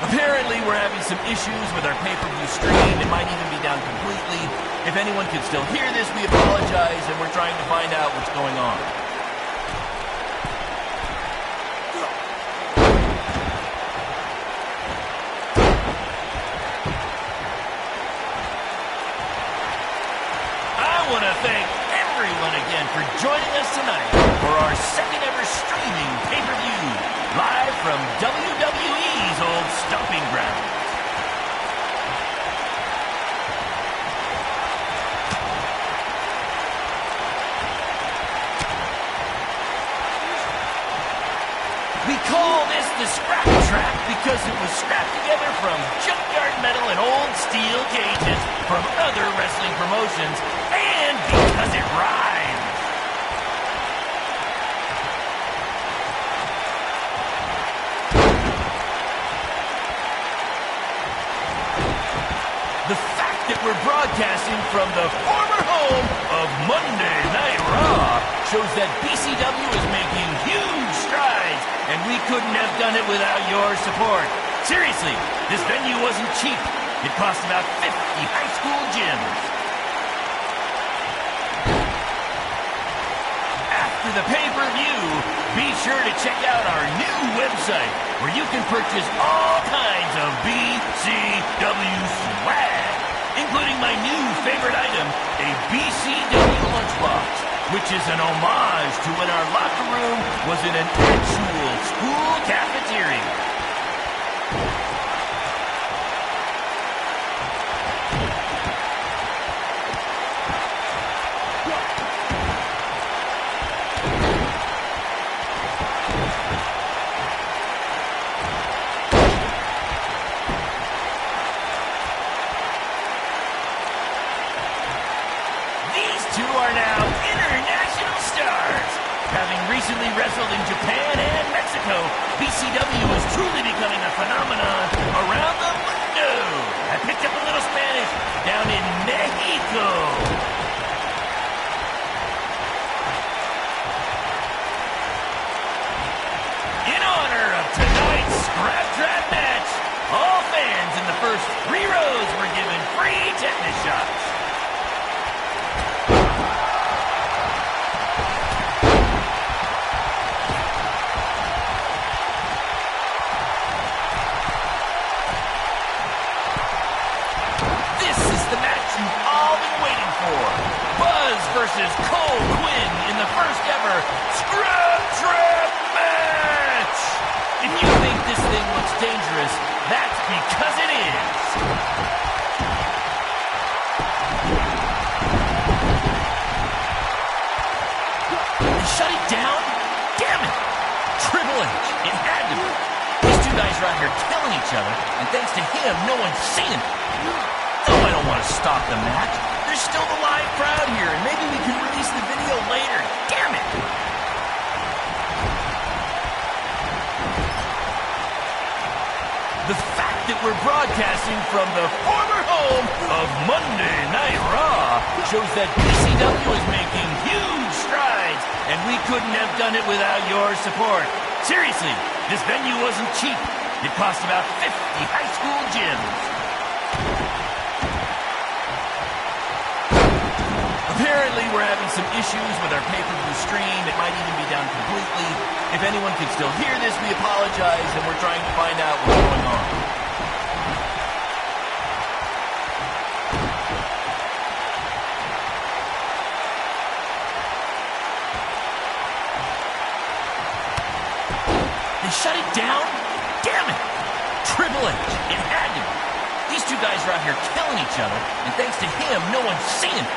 Apparently, we're having some issues with our pay-per-view stream. It might even be down completely. If anyone can still hear this, we apologize, and we're trying to find out what's going on. I want to thank everyone again for joining us tonight for our second ever streaming pay-per-view, live from WWE's old stomping grounds. We call this the Scrap Trap because it was scrapped together from junkyard metal and old steel cages from other wrestling promotions, and because it rhymes. The fact that we're broadcasting from the former home of Monday Night Raw shows that BCW is making huge strides, and we couldn't have done it without your support. Seriously, this venue wasn't cheap. It cost about 50 high school gyms. After the pay-per-view, be sure to check out our new website where you can purchase all kinds of BCW swag, including my new favorite item, a BCW lunchbox, which is an homage to when our locker room was in an actual school cafeteria. Are now international stars. Having recently wrestled in Japan and Mexico, BCW is truly becoming a phenomenon around the mundo. I picked up a little Spanish down in Mexico. In honor of tonight's Scrap Trap match, all fans in the first 3 rows were given free tetanus shots. Versus Cole Quinn in the first ever Scrap Trap because it is. Shut it down? Damn it! Triple H, it had to be. These two guys are out here killing each other, and thanks to him, no one's seen it. No, I don't want to stop the match. There's still the live crowd here, and maybe we can release the video later. Damn it! The fact that we're broadcasting from the former home of Monday Night Raw shows that BCW is making huge strides, and we couldn't have done it without your support. Seriously, this venue wasn't cheap. It cost about 50 high school gyms. Apparently, we're having some issues with our pay-per-view stream. It might even be down completely. If anyone can still hear this, we apologize, and we're trying to find out what's going on. They shut it down? Damn it! Triple H, it had to be. These two guys are out here killing each other, and thanks to him, no one's seen it.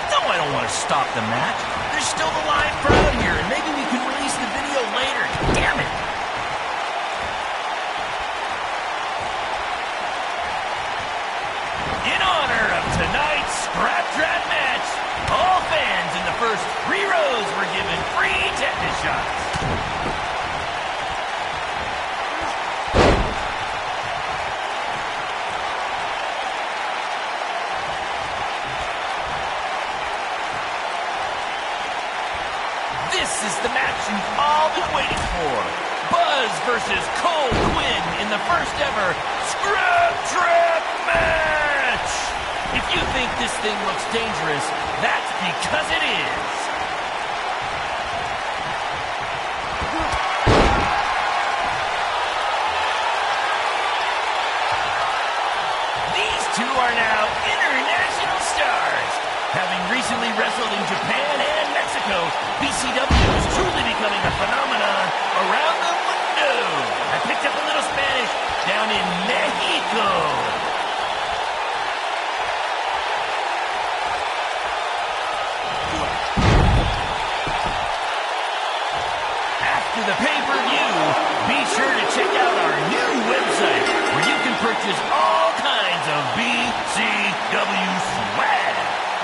No, I don't want to stop the match. There's still the live crowd here, and maybe we can release the video later. Damn it! In honor of tonight's Scrap Trap match, all fans in the first 3 rows were given free tetanus shots. This is the match you've all been waiting for. Buzz versus Cole Quinn in the first ever Scrap Trap match. If you think this thing looks dangerous, that's because it is. These two are now international stars. Having recently wrestled in Japan and Mexico, BCW is truly becoming a phenomenon around the mundo. I picked up a little Spanish down in Mexico. After the pay-per-view, be sure to check out our new website where you can purchase all kinds of BCW swag,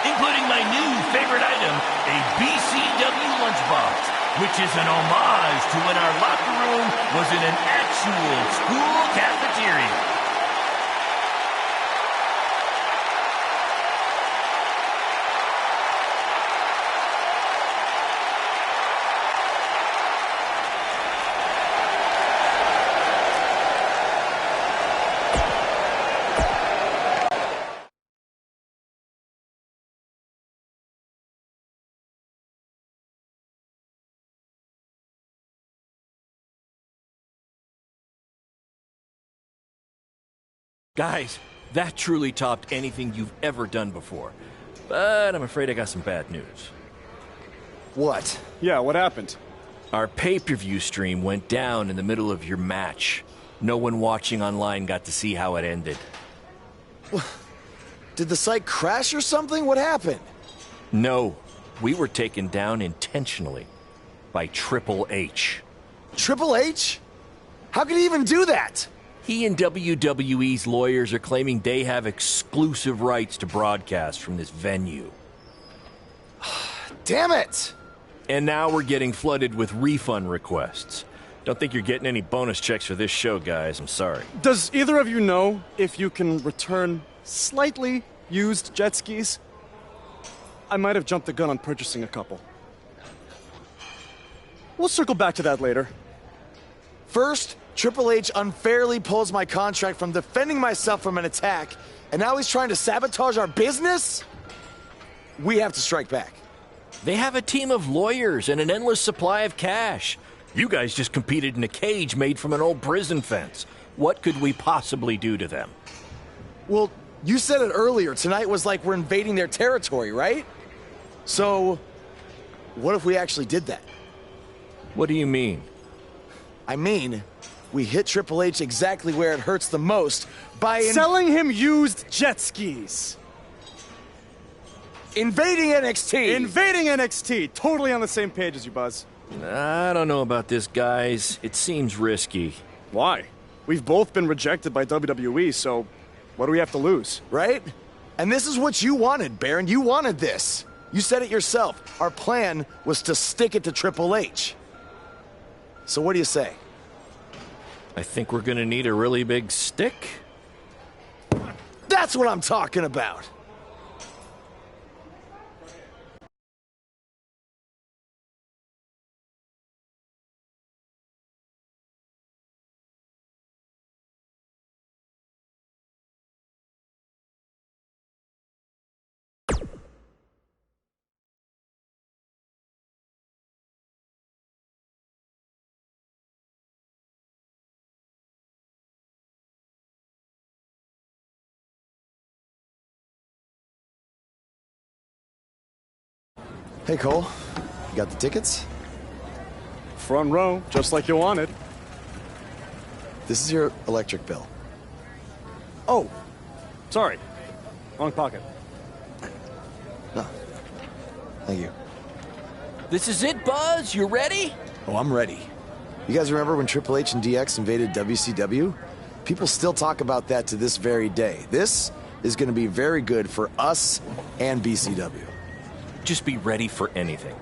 including my new favorite item, a BCW lunchbox, which is an homage to when our locker room was in an actual school cafeteria. Guys, that truly topped anything you've ever done before. But I'm afraid I got some bad news. What? Yeah, what happened? Our pay-per-view stream went down in the middle of your match. No one watching online got to see how it ended. Did the site crash or something? What happened? No, we were taken down intentionally by Triple H. Triple H? How could he even do that? He and WWE's lawyers are claiming they have exclusive rights to broadcast from this venue. Damn it! And now we're getting flooded with refund requests. Don't think you're getting any bonus checks for this show, guys. I'm sorry. Does either of you know if you can return slightly used jet skis? I might have jumped the gun on purchasing a couple. We'll circle back to that later. First, Triple H unfairly pulls my contract from defending myself from an attack, and now he's trying to sabotage our business? We have to strike back. They have a team of lawyers and an endless supply of cash. You guys just competed in a cage made from an old prison fence. What could we possibly do to them? Well, you said it earlier. Tonight was like we're invading their territory, right? So, what if we actually did that? What do you mean? I mean, we hit Triple H exactly where it hurts the most by selling him used jet skis. Invading NXT. Invading NXT. Totally on the same page as you, Buzz. I don't know about this, guys. It seems risky. Why? We've both been rejected by WWE, so what do we have to lose? Right? And this is what you wanted, Baron. You wanted this. You said it yourself. Our plan was to stick it to Triple H. So what do you say? I think we're gonna need a really big stick. That's what I'm talking about. Hey, Cole. You got the tickets? Front row, just like you wanted. This is your electric bill. Oh, sorry. Wrong pocket. No. Thank you. This is it, Buzz. You ready? Oh, I'm ready. You guys remember when Triple H and DX invaded WCW? People still talk about that to this very day. This is going to be very good for us and BCW. Just be ready for anything.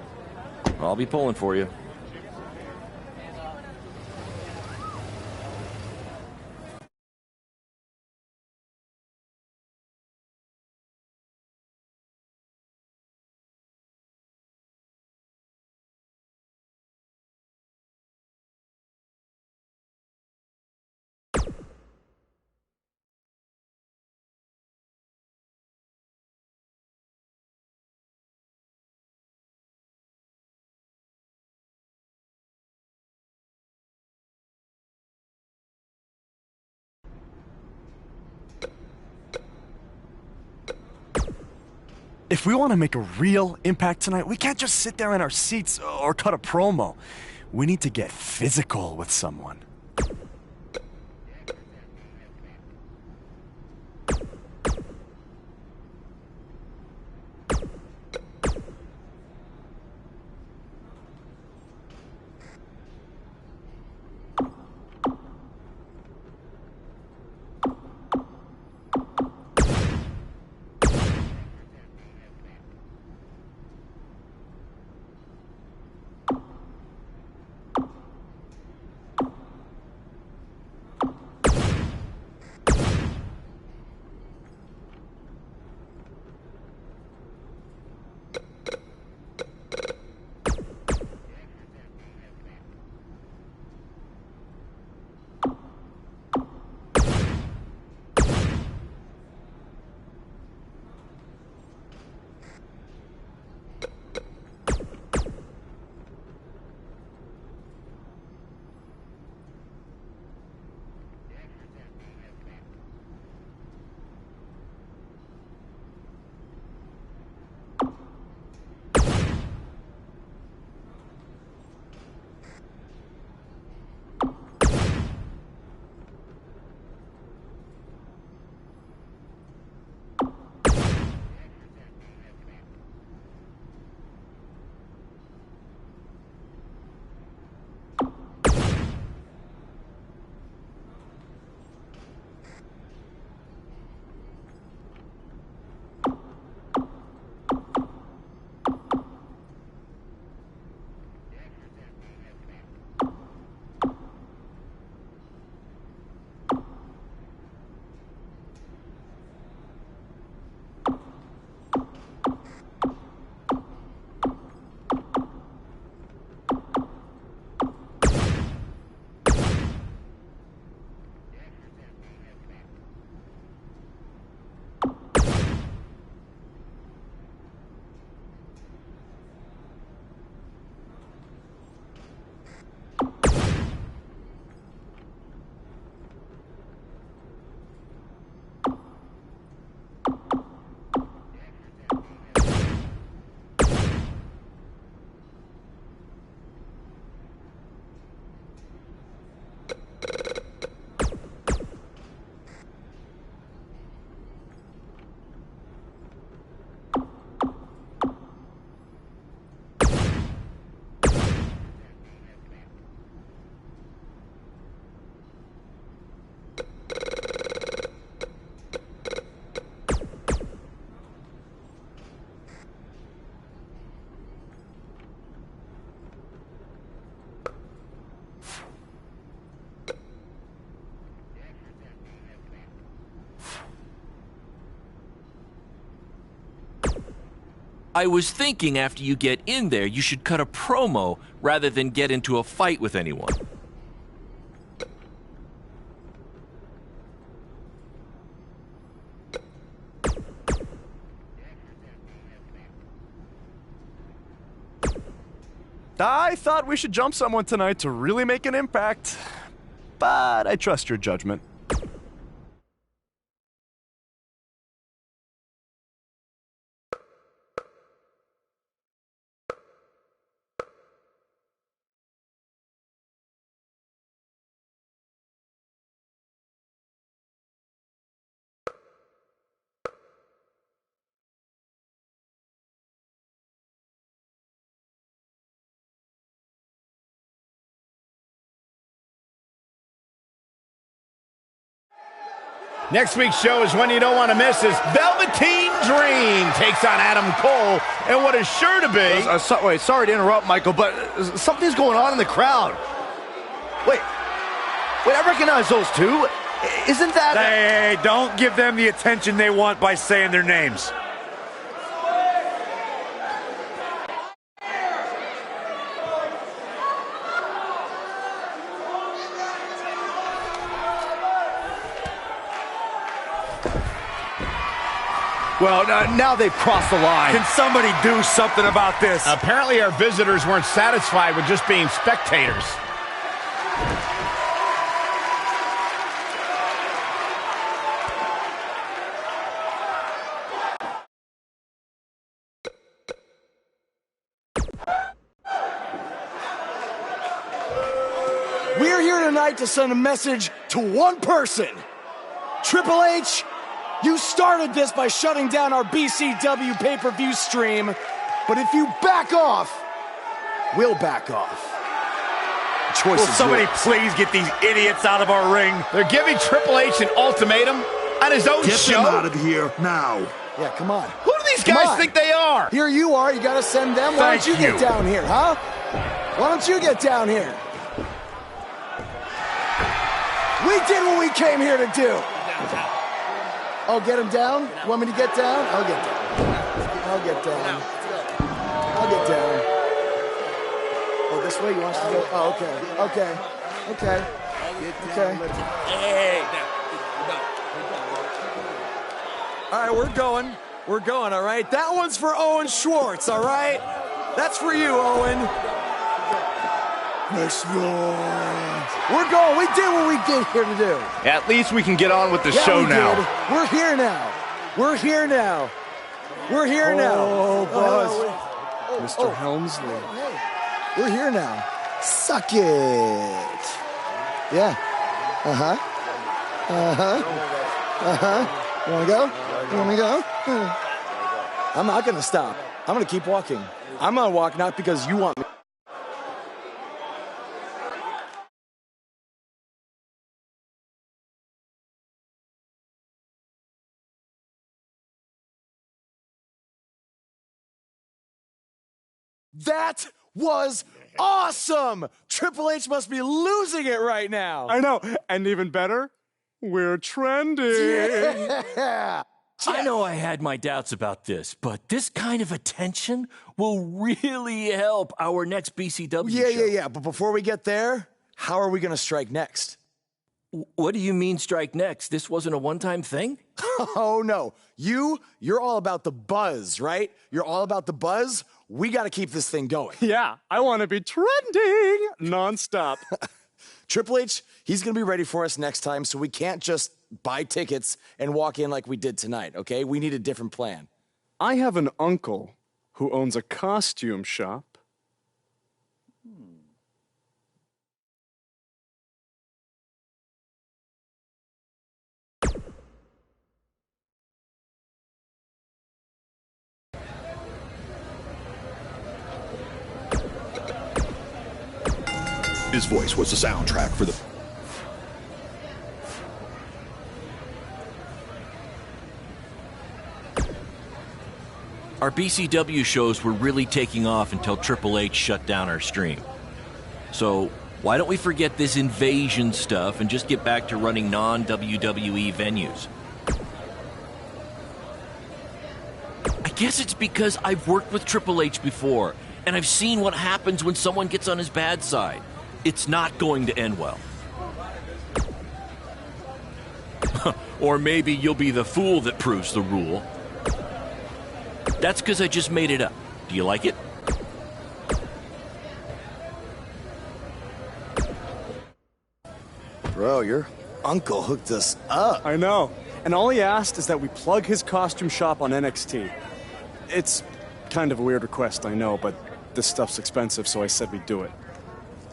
I'll be pulling for you. If we want to make a real impact tonight, we can't just sit there in our seats or cut a promo. We need to get physical with someone. I was thinking after you get in there, you should cut a promo rather than get into a fight with anyone. I thought we should jump someone tonight to really make an impact, but I trust your judgment. Next week's show is one you don't want to miss as Velveteen Dream takes on Adam Cole and what is sure to be... wait, sorry to interrupt, Michael, but something's going on in the crowd. Wait, I recognize those two. Isn't that... Hey, don't give them the attention they want by saying their names. Well, now they've crossed the line. Can somebody do something about this? Apparently our visitors weren't satisfied with just being spectators. We're here tonight to send a message to one person. Triple H, you started this by shutting down our BCW pay-per-view stream, but if you back off, we'll back off. The choice Will is somebody yours. please get these idiots out of our ring? They're giving Triple H an ultimatum on his own Get show. them out of here now. Yeah, come on. Who do these guys think they are? Here you are. You got to send them. Why don't you Thank get you. down here, huh? Why don't you get down here? We did what we came here to do. Oh, get him down? You want me to get down? I'll get down. I'll get down. I'll get down. Oh, this way? You want us to go? Oh, okay. Okay. Okay. Okay. All right, we're going. We're going, all right? That one's for Owen Schwartz, all right? That's for you, Owen. Let's go. We're going. We did what we did here to do. At least we can get on with the show we now. did. We're here now. We're here now. We're here now. Oh, Buzz. Oh, Mr. Helmsley. We're here now. Suck it. Yeah. Uh-huh. Uh-huh. Uh-huh. You want to go? You want me to go? I'm not going to stop. I'm going to keep walking. I'm going to walk not because you want me. That was awesome! Triple H must be losing it right now. I know. And even better, we're trending. Yeah. I know I had my doubts about this, but this kind of attention will really help our next BCW show. Yeah. But before we get there, how are we going to strike next? What do you mean strike next? This wasn't a one-time thing? Oh, no. You're all about the buzz, right? You're all about the buzz. We got to keep this thing going. Yeah, I want to be trending nonstop. Triple H, he's going to be ready for us next time, so we can't just buy tickets and walk in like we did tonight, okay? We need a different plan. I have an uncle who owns a costume shop. His voice was the soundtrack for the... Our BCW shows were really taking off until Triple H shut down our stream. So why don't we forget this invasion stuff and just get back to running non-WWE venues? I guess it's because I've worked with Triple H before, and I've seen what happens when someone gets on his bad side. It's not going to end well. Or maybe you'll be the fool that proves the rule. That's because I just made it up. Do you like it? Bro, your uncle hooked us up. I know. And all he asked is that we plug his costume shop on NXT. It's kind of a weird request, I know, but this stuff's expensive, so I said we'd do it.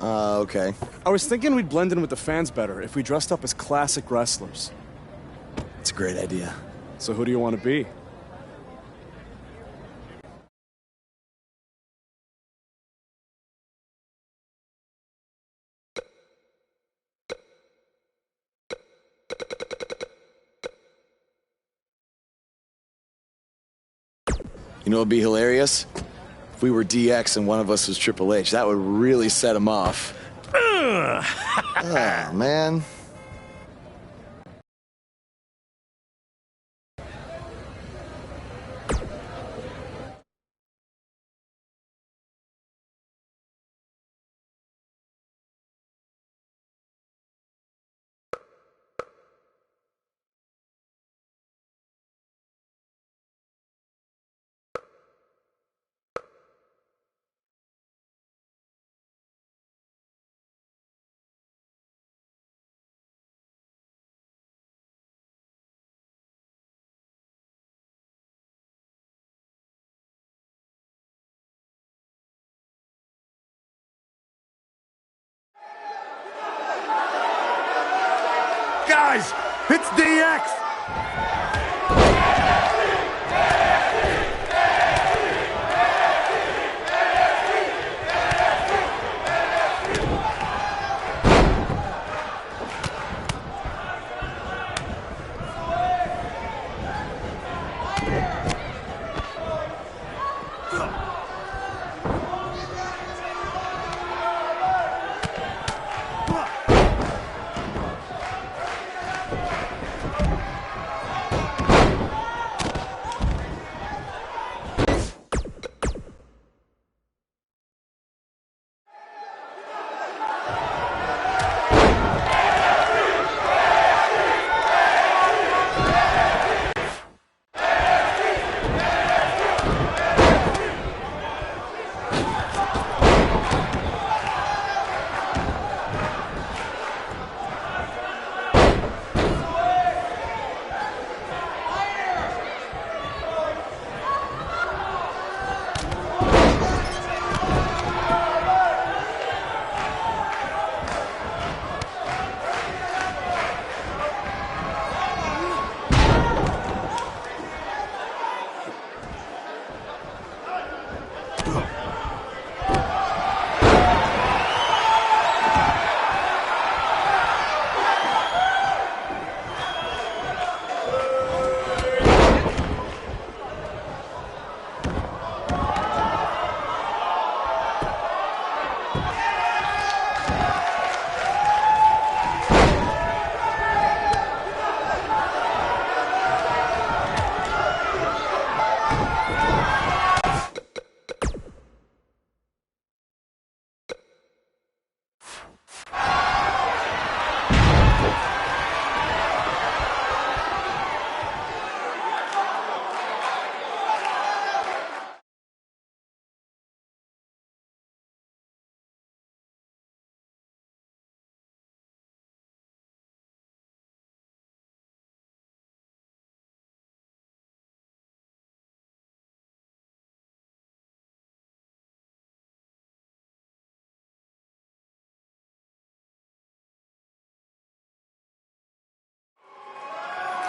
Okay. I was thinking we'd blend in with the fans better if we dressed up as classic wrestlers. It's a great idea. So who do you want to be? You know what would be hilarious? If we were DX and one of us was Triple H. That would really set him off. Oh, man. Guys, it's DX!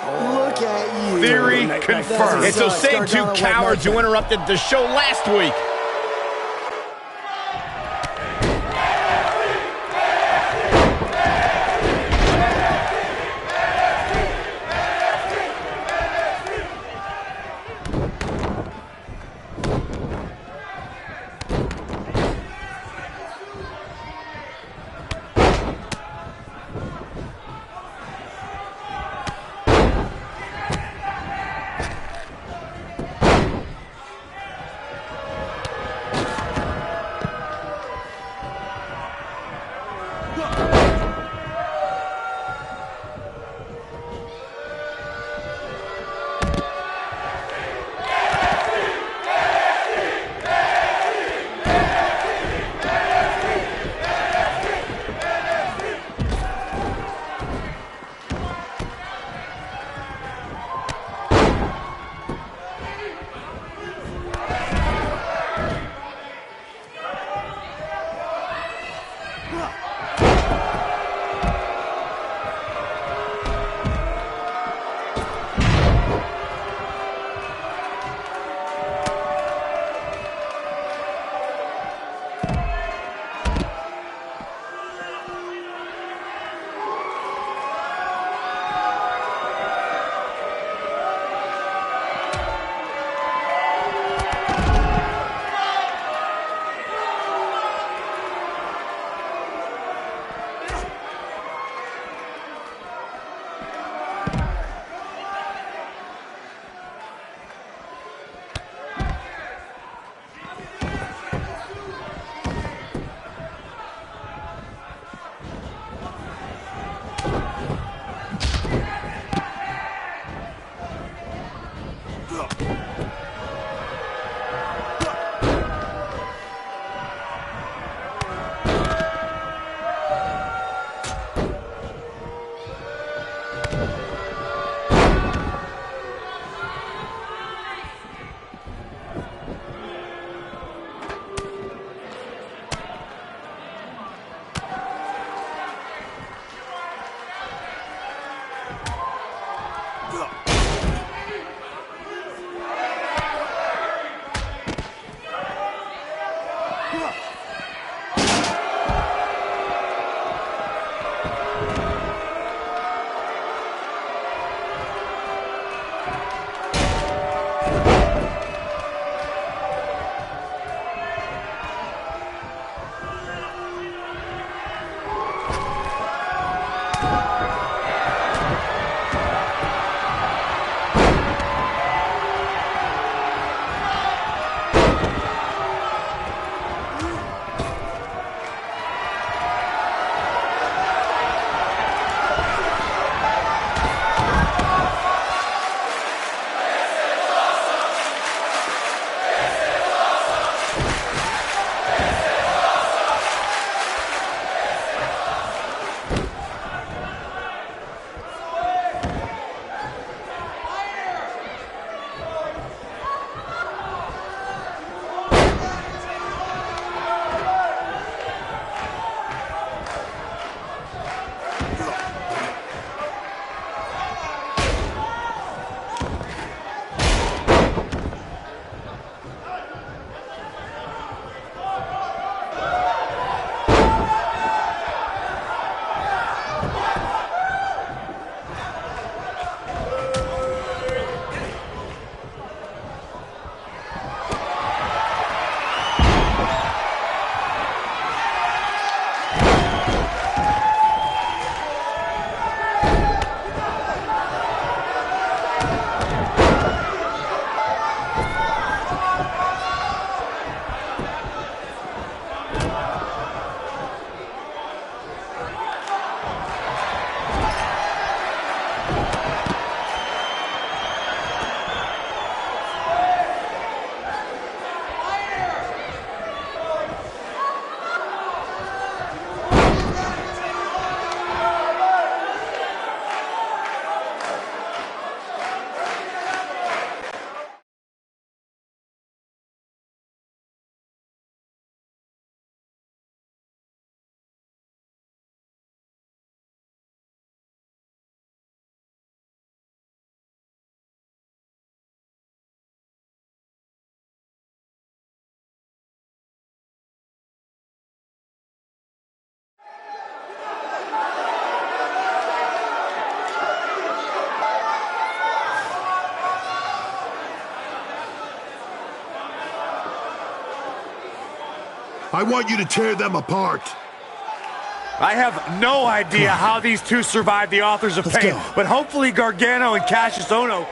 Look at you. Theory confirmed. It's those same two cowards who interrupted the show last week. I want you to tear them apart. I have no idea how these two survived the Authors of Pain, but hopefully Gargano and Cassius Ohno.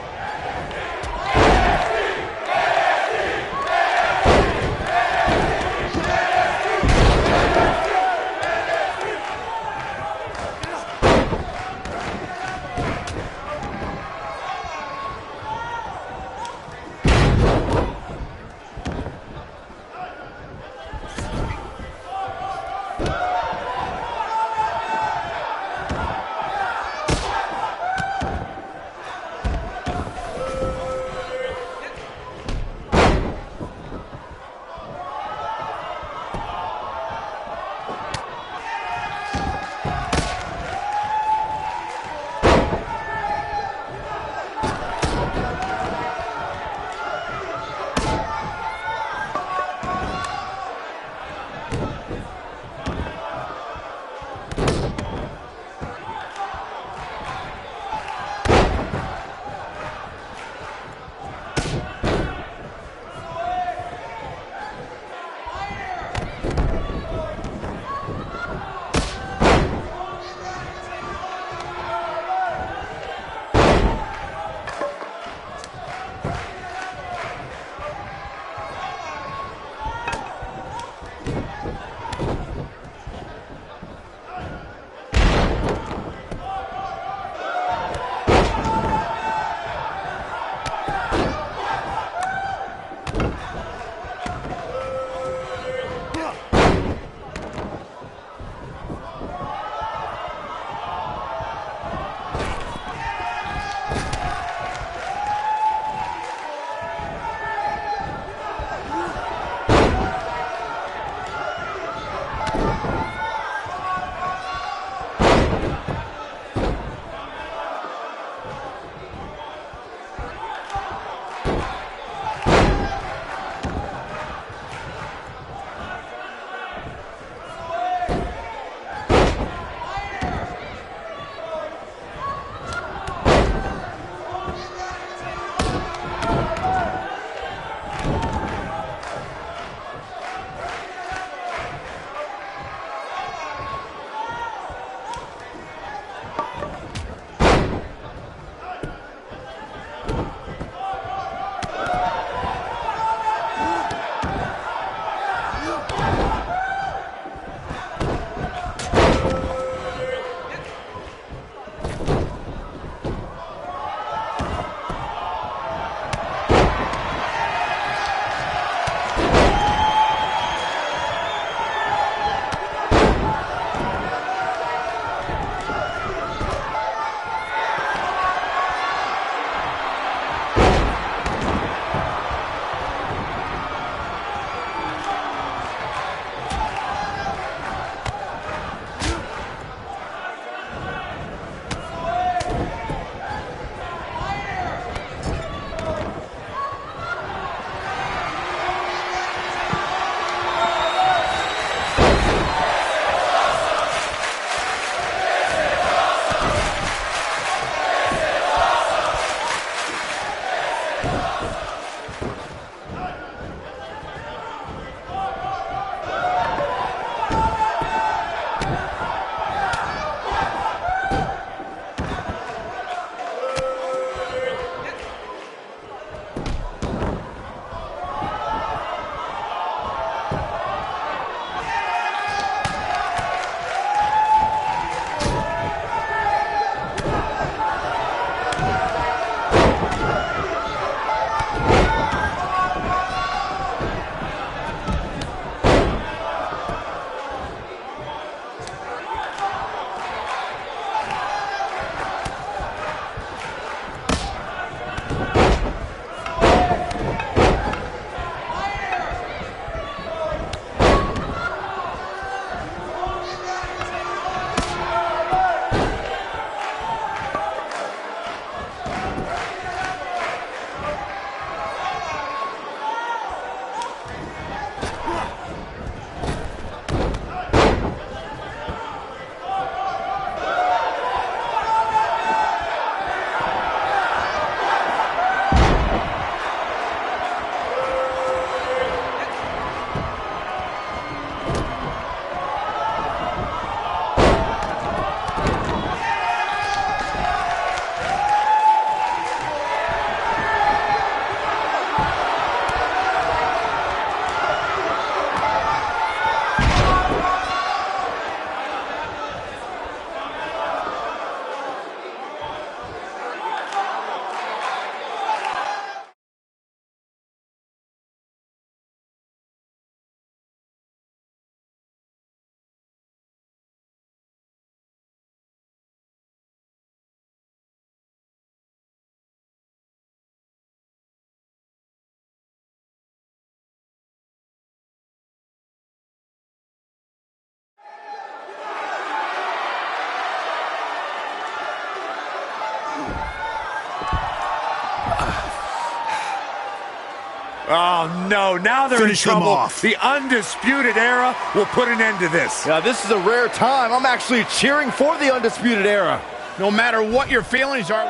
Oh, no. Now they're Finish in them trouble. off. The Undisputed Era will put an end to this. Yeah, this is a rare time. I'm actually cheering for the Undisputed Era. No matter what your feelings are...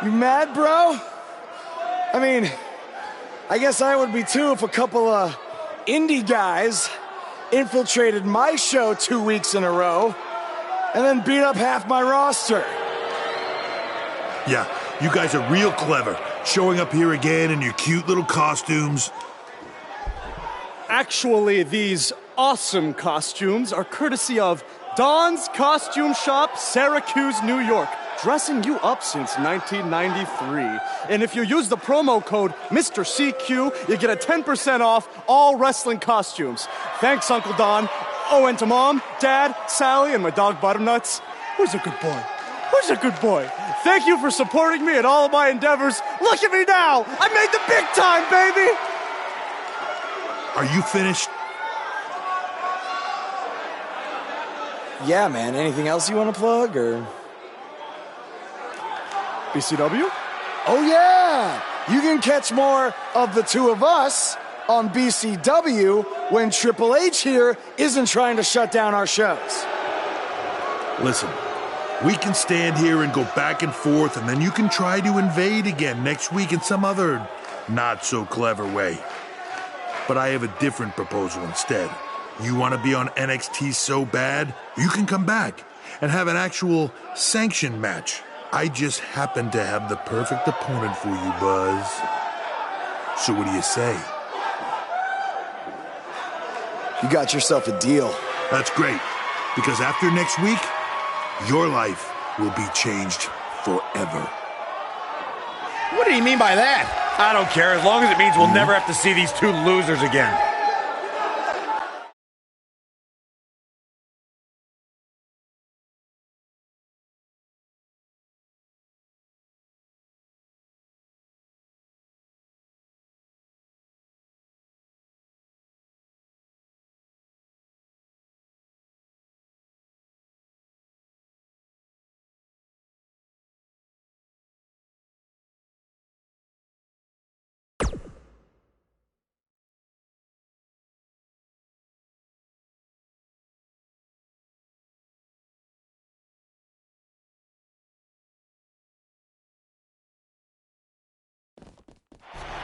You mad, bro? I mean, I guess I would be too if a couple of indie guys infiltrated my show 2 weeks in a row and then beat up half my roster. Yeah, you guys are real clever, showing up here again in your cute little costumes. Actually, these awesome costumes are courtesy of Don's Costume Shop, Syracuse, New York. Dressing you up since 1993. And if you use the promo code Mr. CQ, you get a 10% off all wrestling costumes. Thanks, Uncle Don. Oh, and to Mom, Dad, Sally, and my dog Butternuts. Who's a good boy? Who's a good boy? Thank you for supporting me in all of my endeavors. Look at me now! I made the big time, baby! Are you finished? Yeah, man. Anything else you want to plug, or... BCW? Oh, yeah! You can catch more of the two of us on BCW when Triple H here isn't trying to shut down our shows. Listen, we can stand here and go back and forth, and then you can try to invade again next week in some other not-so-clever way. But I have a different proposal instead. You want to be on NXT so bad, you can come back and have an actual sanctioned match. I just happen to have the perfect opponent for you, Buzz. So what do you say? You got yourself a deal. That's great, because after next week, your life will be changed forever. What do you mean by that? I don't care, as long as it means we'll never have to see these two losers again.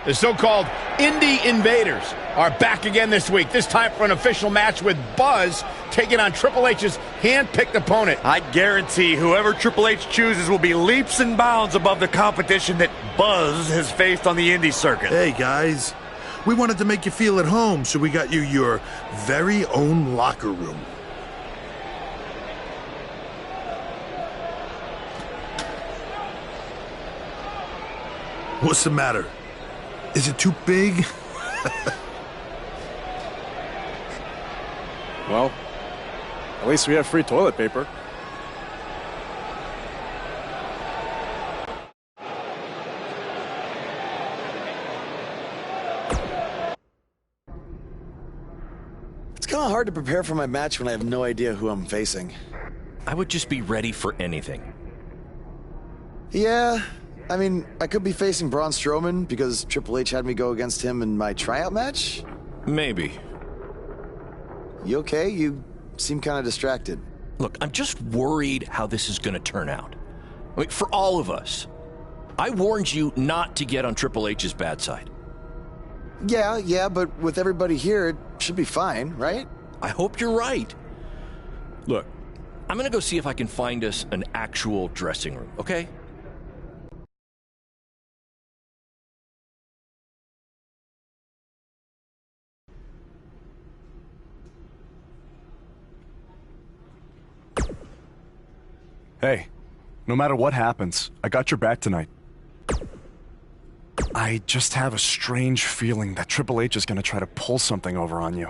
The so-called Indie Invaders are back again this week, this time for an official match with Buzz taking on Triple H's hand-picked opponent. I guarantee whoever Triple H chooses will be leaps and bounds above the competition that Buzz has faced on the indie circuit. Hey, guys. We wanted to make you feel at home, so we got you your very own locker room. What's the matter? Is it too big? Well, at least we have free toilet paper. It's kind of hard to prepare for my match when I have no idea who I'm facing. I would just be ready for anything. Yeah, I mean, I could be facing Braun Strowman because Triple H had me go against him in my tryout match. Maybe. You okay? You seem kind of distracted. Look, I'm just worried how this is going to turn out. I mean, for all of us. I warned you not to get on Triple H's bad side. Yeah, but with everybody here, it should be fine, right? I hope you're right. Look, I'm going to go see if I can find us an actual dressing room, okay? Hey, no matter what happens, I got your back tonight. I just have a strange feeling that Triple H is going to try to pull something over on you.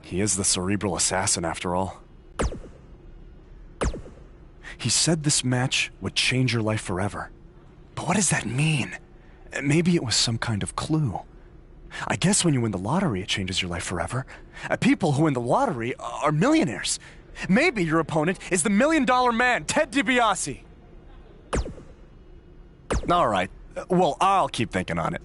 He is the cerebral assassin, after all. He said this match would change your life forever. But what does that mean? Maybe it was some kind of clue. I guess when you win the lottery, it changes your life forever. People who win the lottery are millionaires. Maybe your opponent is the $1 Million Man, Ted DiBiase. All right. Well, I'll keep thinking on it.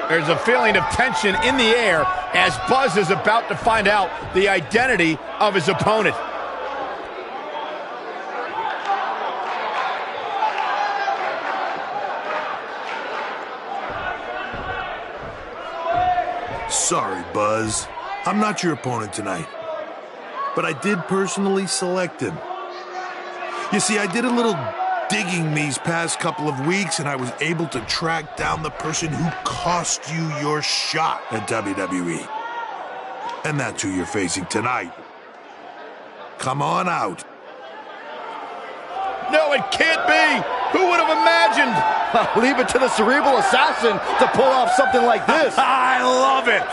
There's a feeling of tension in the air as Buzz is about to find out the identity of his opponent. Sorry, Buzz. I'm not your opponent tonight. But I did personally select him. You see, I did a little digging these past couple of weeks, and I was able to track down the person who cost you your shot at WWE. And that's who you're facing tonight. Come on out. No, it can't be! Who would have imagined? Leave it to the cerebral assassin to pull off something like this. I love it!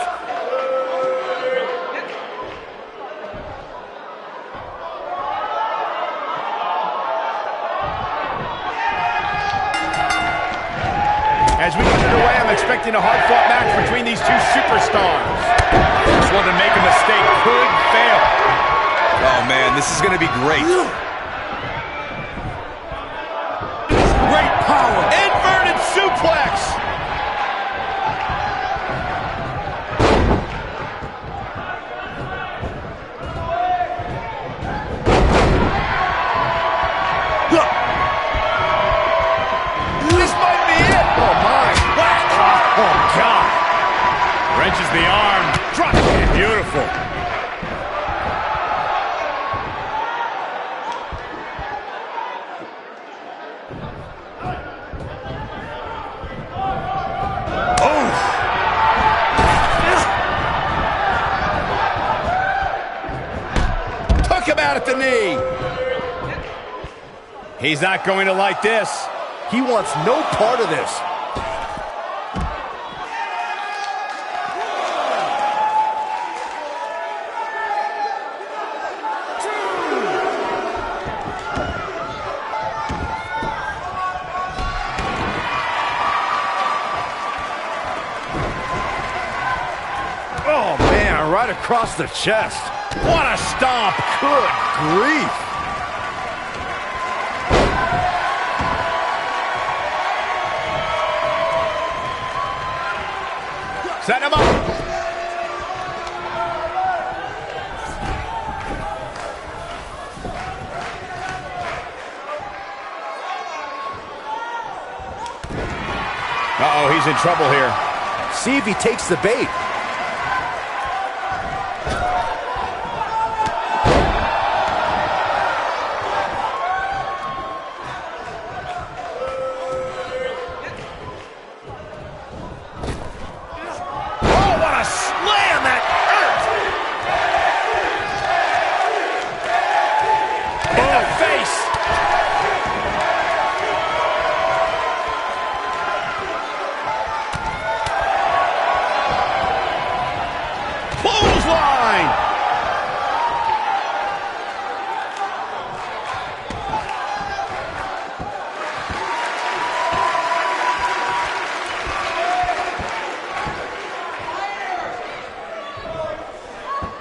As we get underway, I'm expecting a hard-fought match between these two superstars. This one to make a mistake could fail. Oh, man, this is going to be great. Great power. Inverted suplex. This might be it. Oh, my. Whack. Oh, God. Wrenches the arm. Drop it. Beautiful. At the knee. He's not going to like this. He wants no part of this. Oh, man, right across the chest. What a stomp! Good grief! Set him up! Uh-oh, he's in trouble here. See if he takes the bait.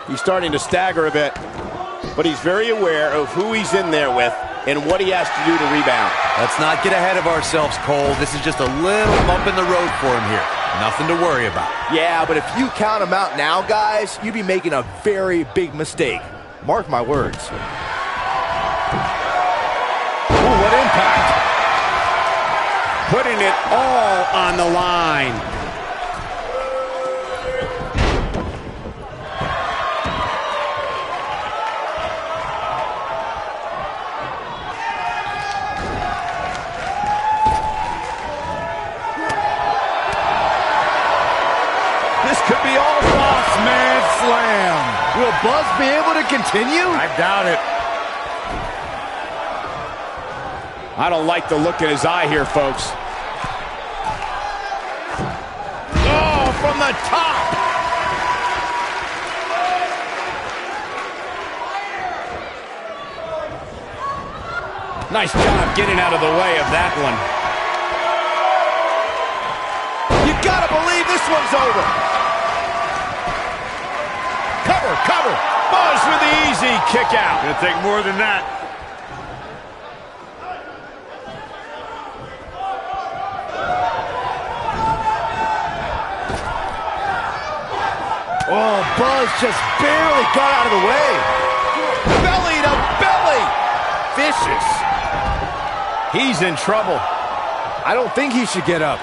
He's starting to stagger a bit, but he's very aware of who he's in there with and what he has to do to rebound. Let's not get ahead of ourselves, Cole. This is just a little bump in the road for him here. Nothing to worry about. Yeah, but if you count him out now, guys, you'd be making a very big mistake. Mark my words. Ooh, what impact. Putting it all on the line. Could be all Boss Man Slam. Will Buzz be able to continue? I doubt it. I don't like the look in his eye here, folks. Oh, from the top. Nice job getting out of the way of that one. You gotta believe this one's over. Cover. Buzz with the easy kick out. Gonna take more than that. Buzz just barely got out of the way. Belly to belly. Vicious. He's in trouble. I don't think he should get up.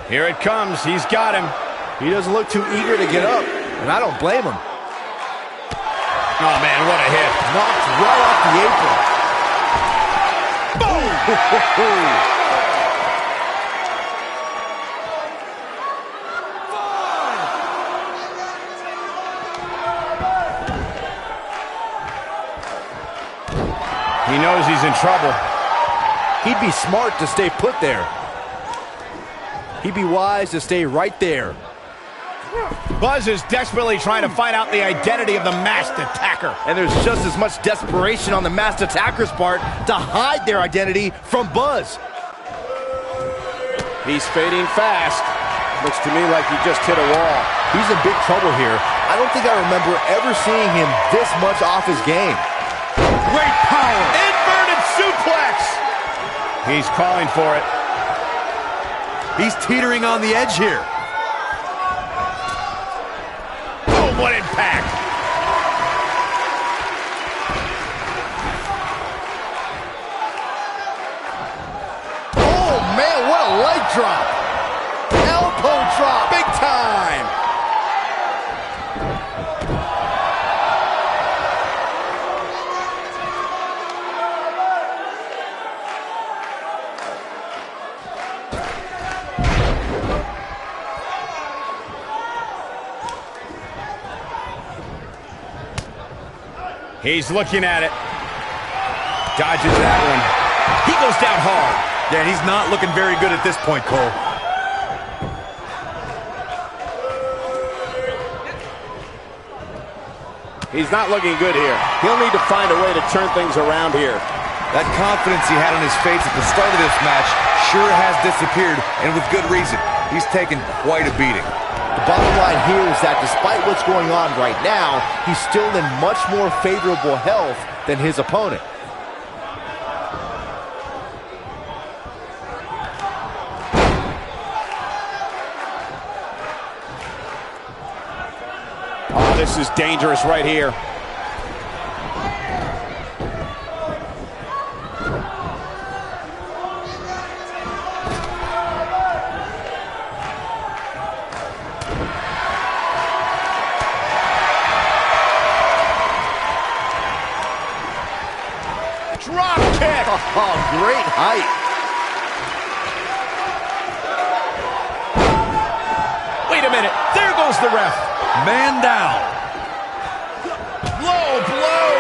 Here it comes. He's got him. He doesn't look too eager to get up, and I don't blame him. Oh, man, what a hit. Knocked right off the apron. Boom! He knows he's in trouble. He'd be smart to stay put there. He'd be wise to stay right there. Buzz is desperately trying to find out the identity of the masked attacker. And there's just as much desperation on the masked attacker's part to hide their identity from Buzz. He's fading fast. Looks to me like he just hit a wall. He's in big trouble here. I don't think I remember ever seeing him this much off his game. Great power. Inverted suplex. He's calling for it. He's teetering on the edge here. Oh, what impact. Oh, man, what a leg drop. Elbow drop. Big time. He's looking at it. Dodges that one. He goes down hard. Yeah, he's not looking very good at this point, Cole. He's not looking good here. He'll need to find a way to turn things around here. That confidence he had on his face at the start of this match sure has disappeared, and with good reason. He's taken quite a beating. The bottom line here is that despite what's going on right now, he's still in much more favorable health than his opponent. Oh, this is dangerous right here. Drop kick! Oh, great height. Wait a minute. There goes the ref. Man down. Low blow.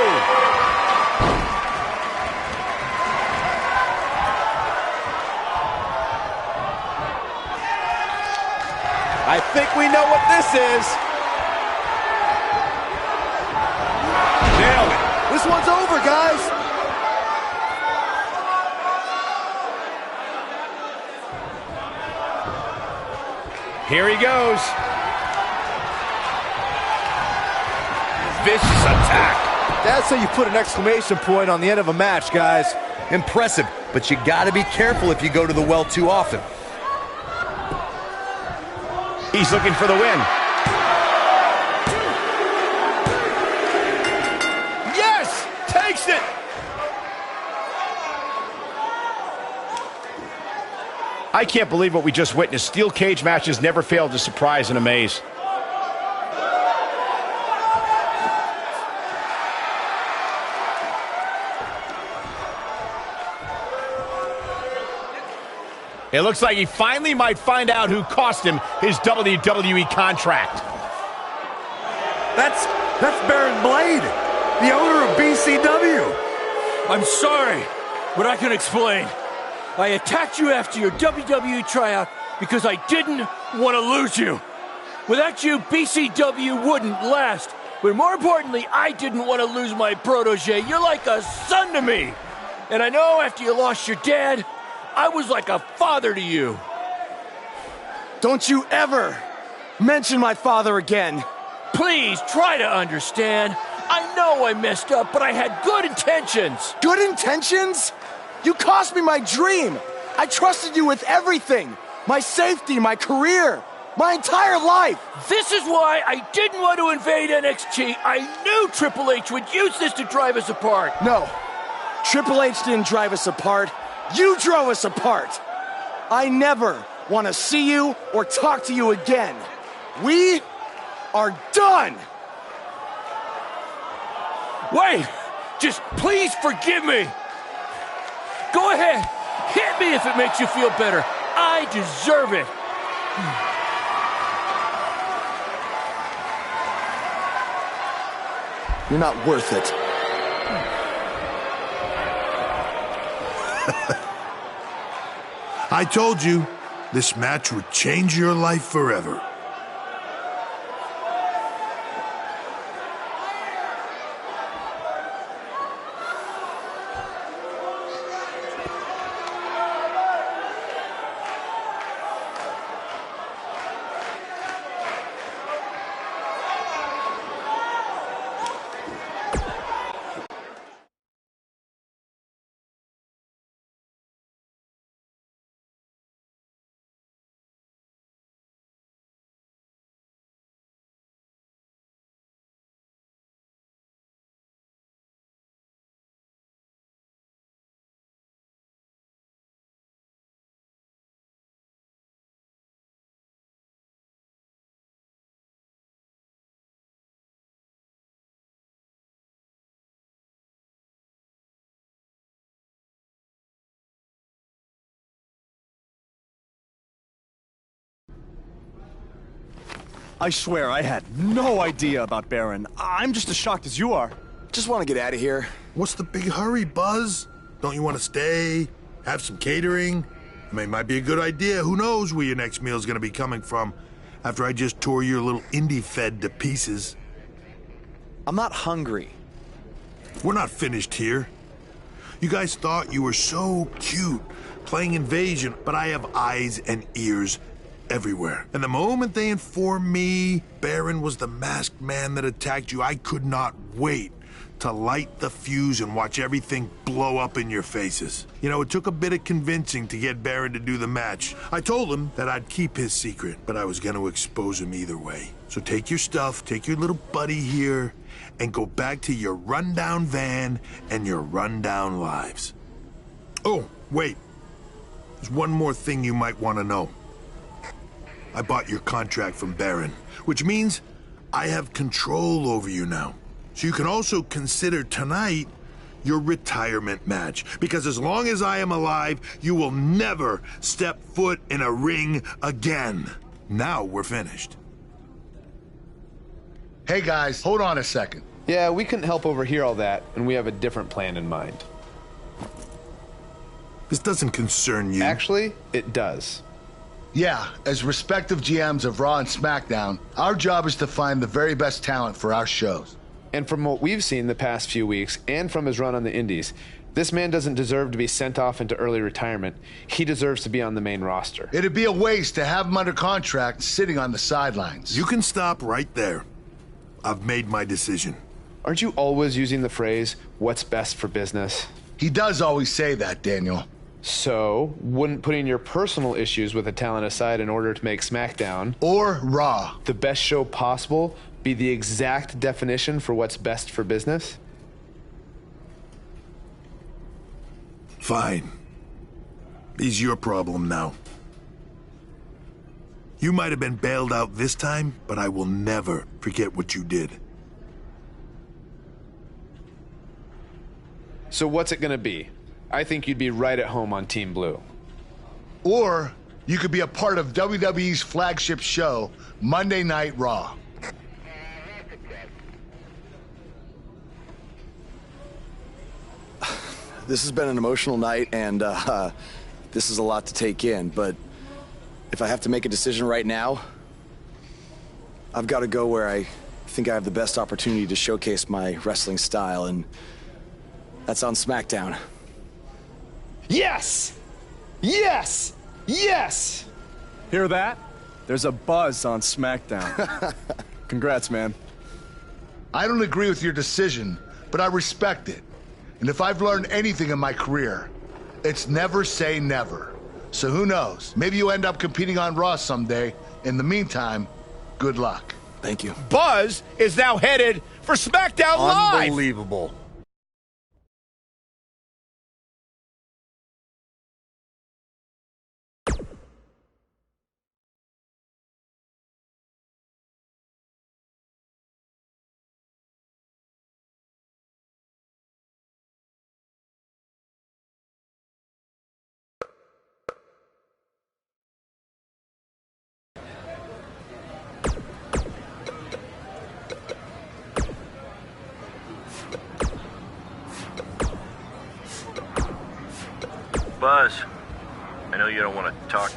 I think we know what this is. Nailed it. This one's over, guys. Here he goes. Vicious attack. That's how you put an exclamation point on the end of a match, guys. Impressive, but you gotta be careful if you go to the well too often. He's looking for the win. Yes! Takes it! I can't believe what we just witnessed. Steel cage matches never fail to surprise and amaze. It looks like he finally might find out who cost him his WWE contract. That's Baron Blade, the owner of BCW. I'm sorry, but I can explain. I attacked you after your WWE tryout because I didn't want to lose you. Without you, BCW wouldn't last. But more importantly, I didn't want to lose my protege. You're like a son to me. And I know after you lost your dad, I was like a father to you. Don't you ever mention my father again. Please try to understand. I know I messed up, but I had good intentions. Good intentions? You cost me my dream. I trusted you with everything. My safety, my career, my entire life. This is why I didn't want to invade NXT. I knew Triple H would use this to drive us apart. No, Triple H didn't drive us apart. You drove us apart. I never want to see you or talk to you again. We are done. Wait, just please forgive me. Go ahead, hit me if it makes you feel better. I deserve it. You're not worth it. I told you, this match would change your life forever. I swear I had no idea about Baron. I'm just as shocked as you are. Just want to get out of here. What's the big hurry, Buzz? Don't you want to stay? Have some catering? I mean, it might be a good idea. Who knows where your next meal's gonna be coming from after I just tore your little indie fed to pieces. I'm not hungry. We're not finished here. You guys thought you were so cute playing Invasion, but I have eyes and ears everywhere. And the moment they informed me Baron was the masked man that attacked you, I could not wait to light the fuse and watch everything blow up in your faces. You know, it took a bit of convincing to get Baron to do the match. I told him that I'd keep his secret, but I was going to expose him either way. So take your stuff, take your little buddy here, and go back to your rundown van and your rundown lives. Oh, wait. There's one more thing you might want to know. I bought your contract from Baron, which means I have control over you now. So you can also consider tonight your retirement match, because as long as I am alive, you will never step foot in a ring again. Now we're finished. Hey guys, hold on a second. Yeah, we couldn't help overhear all that, and we have a different plan in mind. This doesn't concern you. Actually, it does. Yeah, as respective GMs of Raw and SmackDown, our job is to find the very best talent for our shows. And from what we've seen the past few weeks, and from his run on the Indies, this man doesn't deserve to be sent off into early retirement. He deserves to be on the main roster. It'd be a waste to have him under contract sitting on the sidelines. You can stop right there. I've made my decision. Aren't you always using the phrase, what's best for business? He does always say that, Daniel. So, wouldn't putting your personal issues with a talent aside in order to make SmackDown or Raw the best show possible be the exact definition for what's best for business? Fine. It's your problem now. You might have been bailed out this time, but I will never forget what you did. So what's it gonna be? I think you'd be right at home on Team Blue. Or you could be a part of WWE's flagship show, Monday Night Raw. This has been an emotional night, and this is a lot to take in, but if I have to make a decision right now, I've got to go where I think I have the best opportunity to showcase my wrestling style, and that's on SmackDown. Yes! Yes! Yes! Hear that? There's a buzz on SmackDown. Congrats, man. I don't agree with your decision, but I respect it. And if I've learned anything in my career, it's never say never. So who knows? Maybe you end up competing on Raw someday. In the meantime, good luck. Thank you. Buzz is now headed for SmackDown Live. Unbelievable. Buzz, I know you don't want to talk.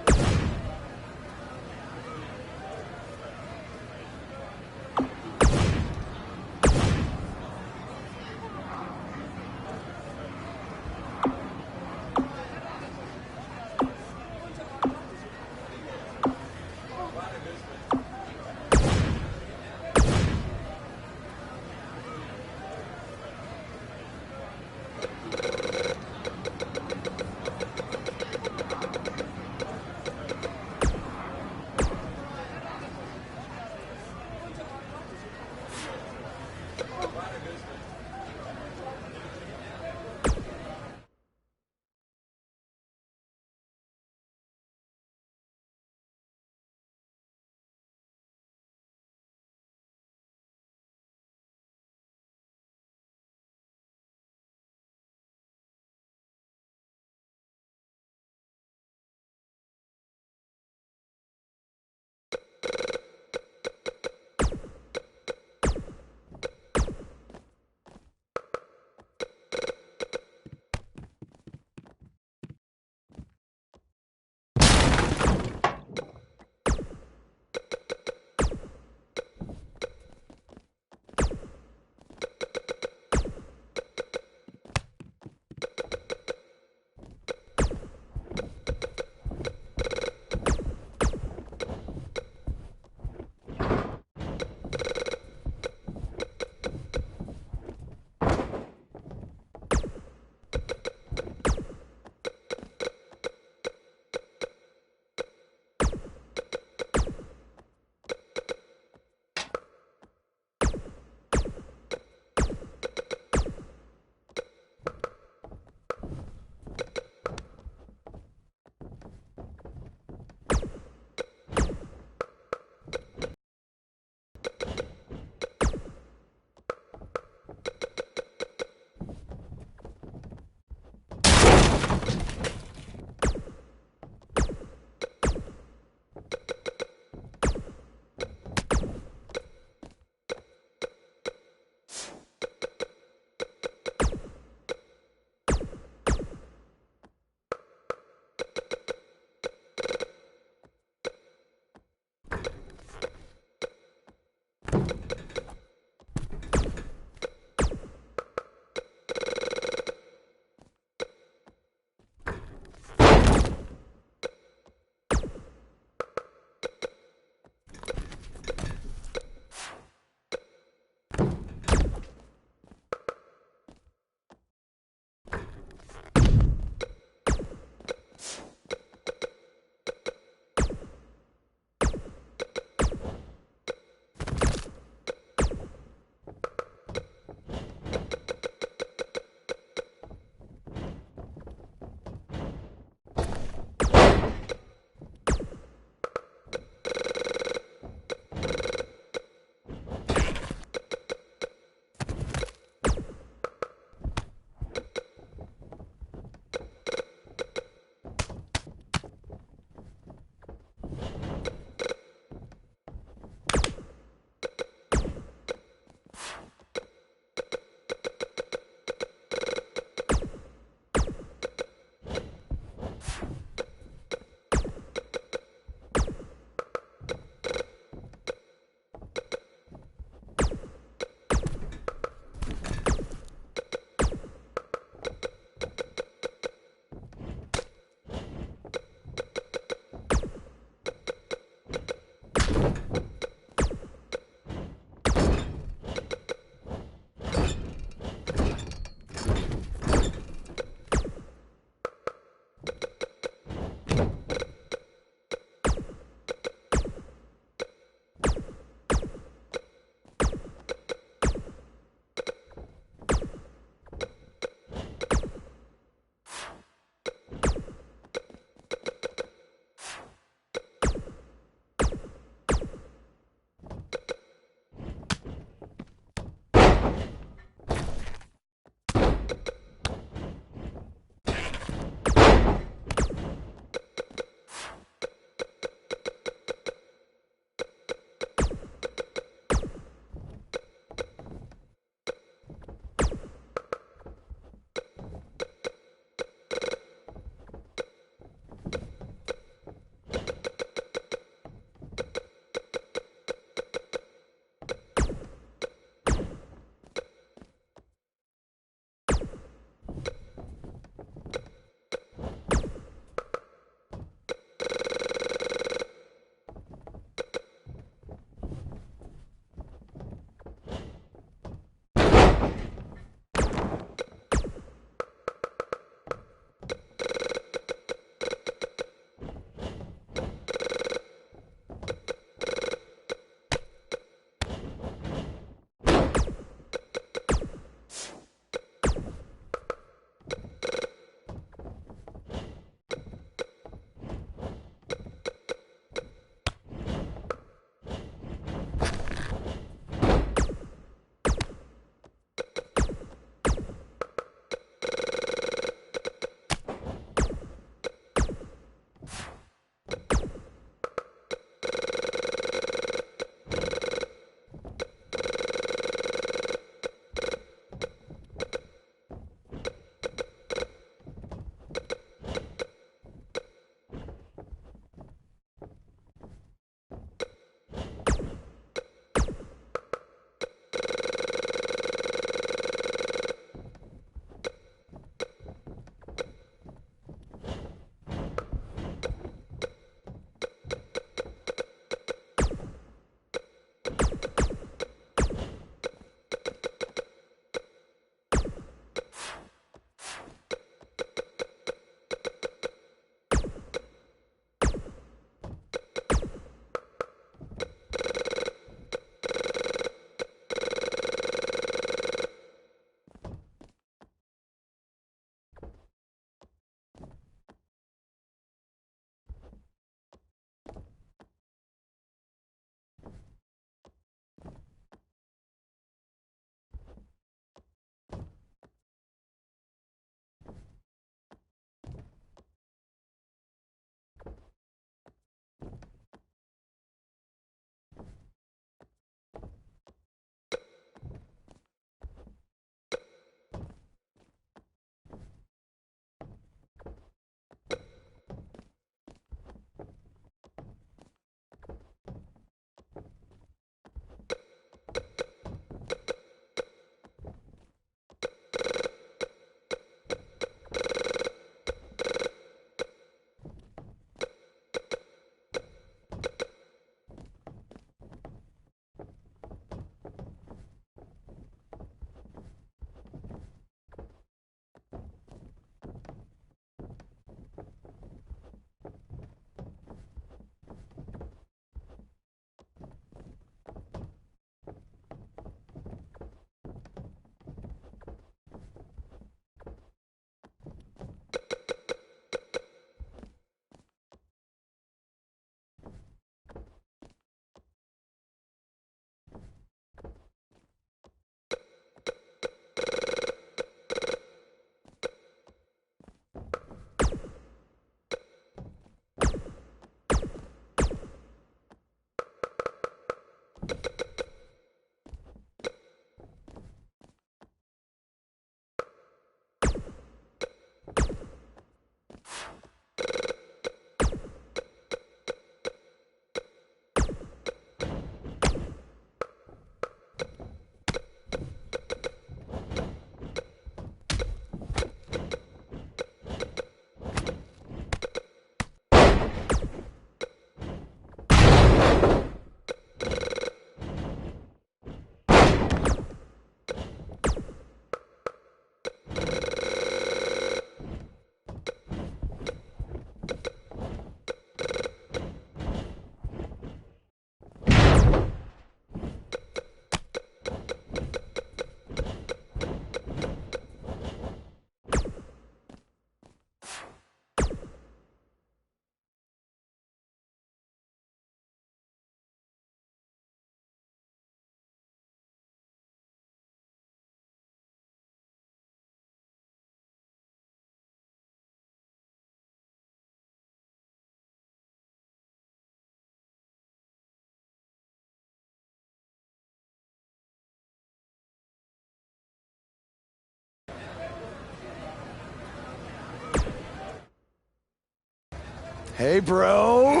Hey, bro.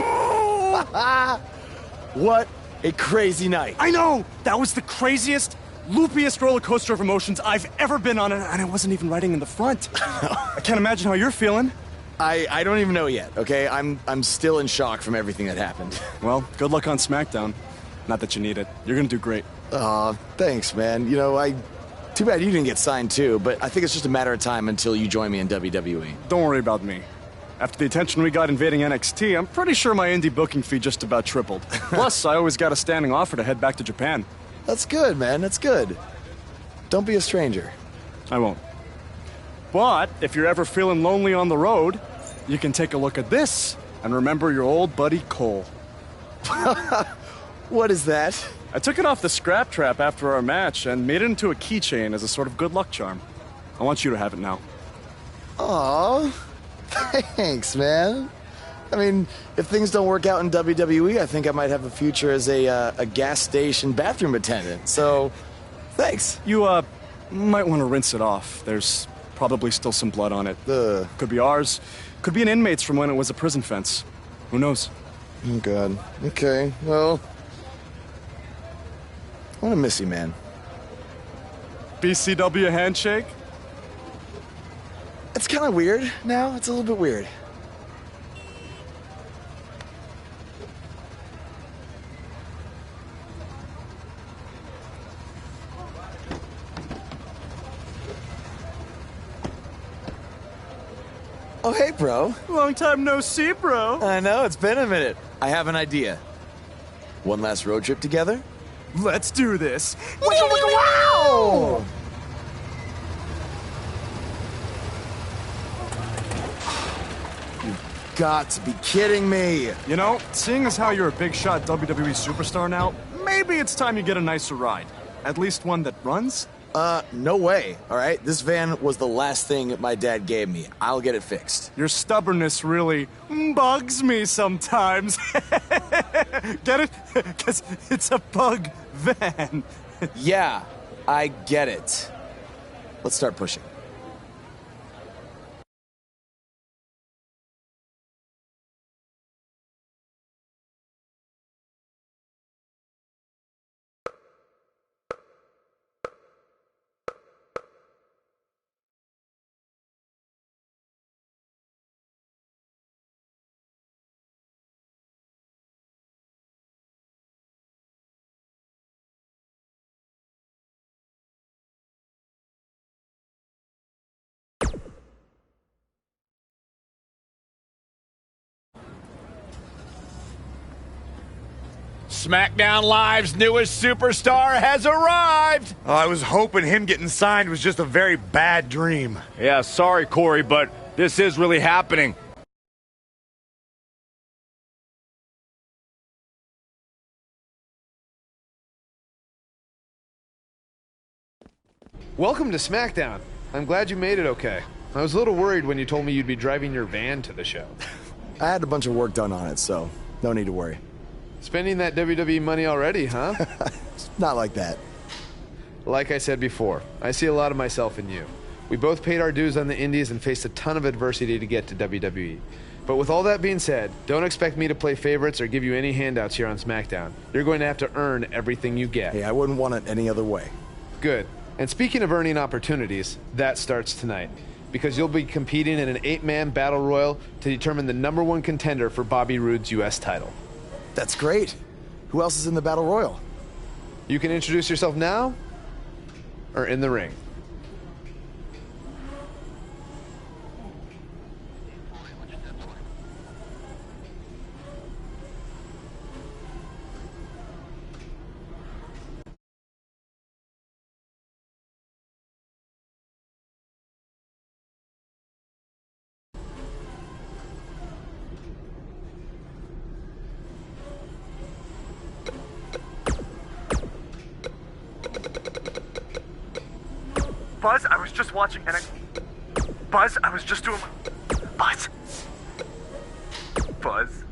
What a crazy night. I know! That was the craziest, loopiest roller coaster of emotions I've ever been on, and I wasn't even riding in the front. I can't imagine how you're feeling. I don't even know yet, okay? I'm still in shock from everything that happened. Well, good luck on SmackDown. Not that you need it. You're gonna do great. Aw, thanks, man. You know, too bad you didn't get signed too, but I think it's just a matter of time until you join me in WWE. Don't worry about me. After the attention we got invading NXT, I'm pretty sure my indie booking fee just about tripled. Plus, I always got a standing offer to head back to Japan. That's good, man. That's good. Don't be a stranger. I won't. But if you're ever feeling lonely on the road, you can take a look at this and remember your old buddy Cole. What is that? I took it off the scrap trap after our match and made it into a keychain as a sort of good luck charm. I want you to have it now. Aw, thanks, man. I mean, if things don't work out in WWE, I think I might have a future as a gas station bathroom attendant. So, thanks. You, might want to rinse it off. There's probably still some blood on it. Could be ours. Could be an inmate's from when it was a prison fence. Who knows? Oh, God. Okay, well, I'm gonna miss you, man. BCW handshake? It's kind of weird now. It's a little bit weird. Oh, hey, bro. Long time no see, bro. I know, it's been a minute. I have an idea. One last road trip together? Let's do this. Wow! You've got to be kidding me. You know, seeing as how you're a big shot WWE superstar now, maybe it's time you get a nicer ride. At least one that runs? No way, all right? This van was the last thing my dad gave me. I'll get it fixed. Your stubbornness really bugs me sometimes. Get it? Because it's a bug van. Yeah, I get it. Let's start pushing. SmackDown Live's newest superstar has arrived! I was hoping him getting signed was just a very bad dream. Yeah, sorry, Corey, but this is really happening. Welcome to SmackDown. I'm glad you made it okay. I was a little worried when you told me you'd be driving your van to the show. I had a bunch of work done on it, so no need to worry. Spending that WWE money already, huh? Not like that. Like I said before, I see a lot of myself in you. We both paid our dues on the indies and faced a ton of adversity to get to WWE. But with all that being said, don't expect me to play favorites or give you any handouts here on SmackDown. You're going to have to earn everything you get. Hey, I wouldn't want it any other way. Good. And speaking of earning opportunities, that starts tonight. Because you'll be competing in an 8-man battle royal to determine the #1 contender for Bobby Roode's U.S. title. That's great. Who else is in the battle royal? You can introduce yourself now or in the ring. Buzz, I was just watching Buzz, I was just doing Buzz! Buzz,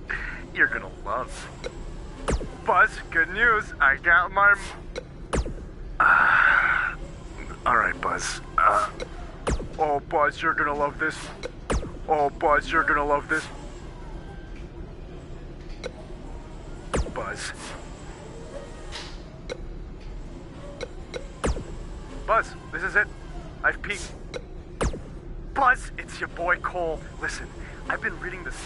you're gonna love. Buzz, good news, I got my... Alright, Buzz. Oh, Buzz, you're gonna love this. Oh, Buzz, you're gonna love this. Buzz? Buzz, this is it. I've peeked. Buzz, it's your boy Cole. Listen, I've been reading this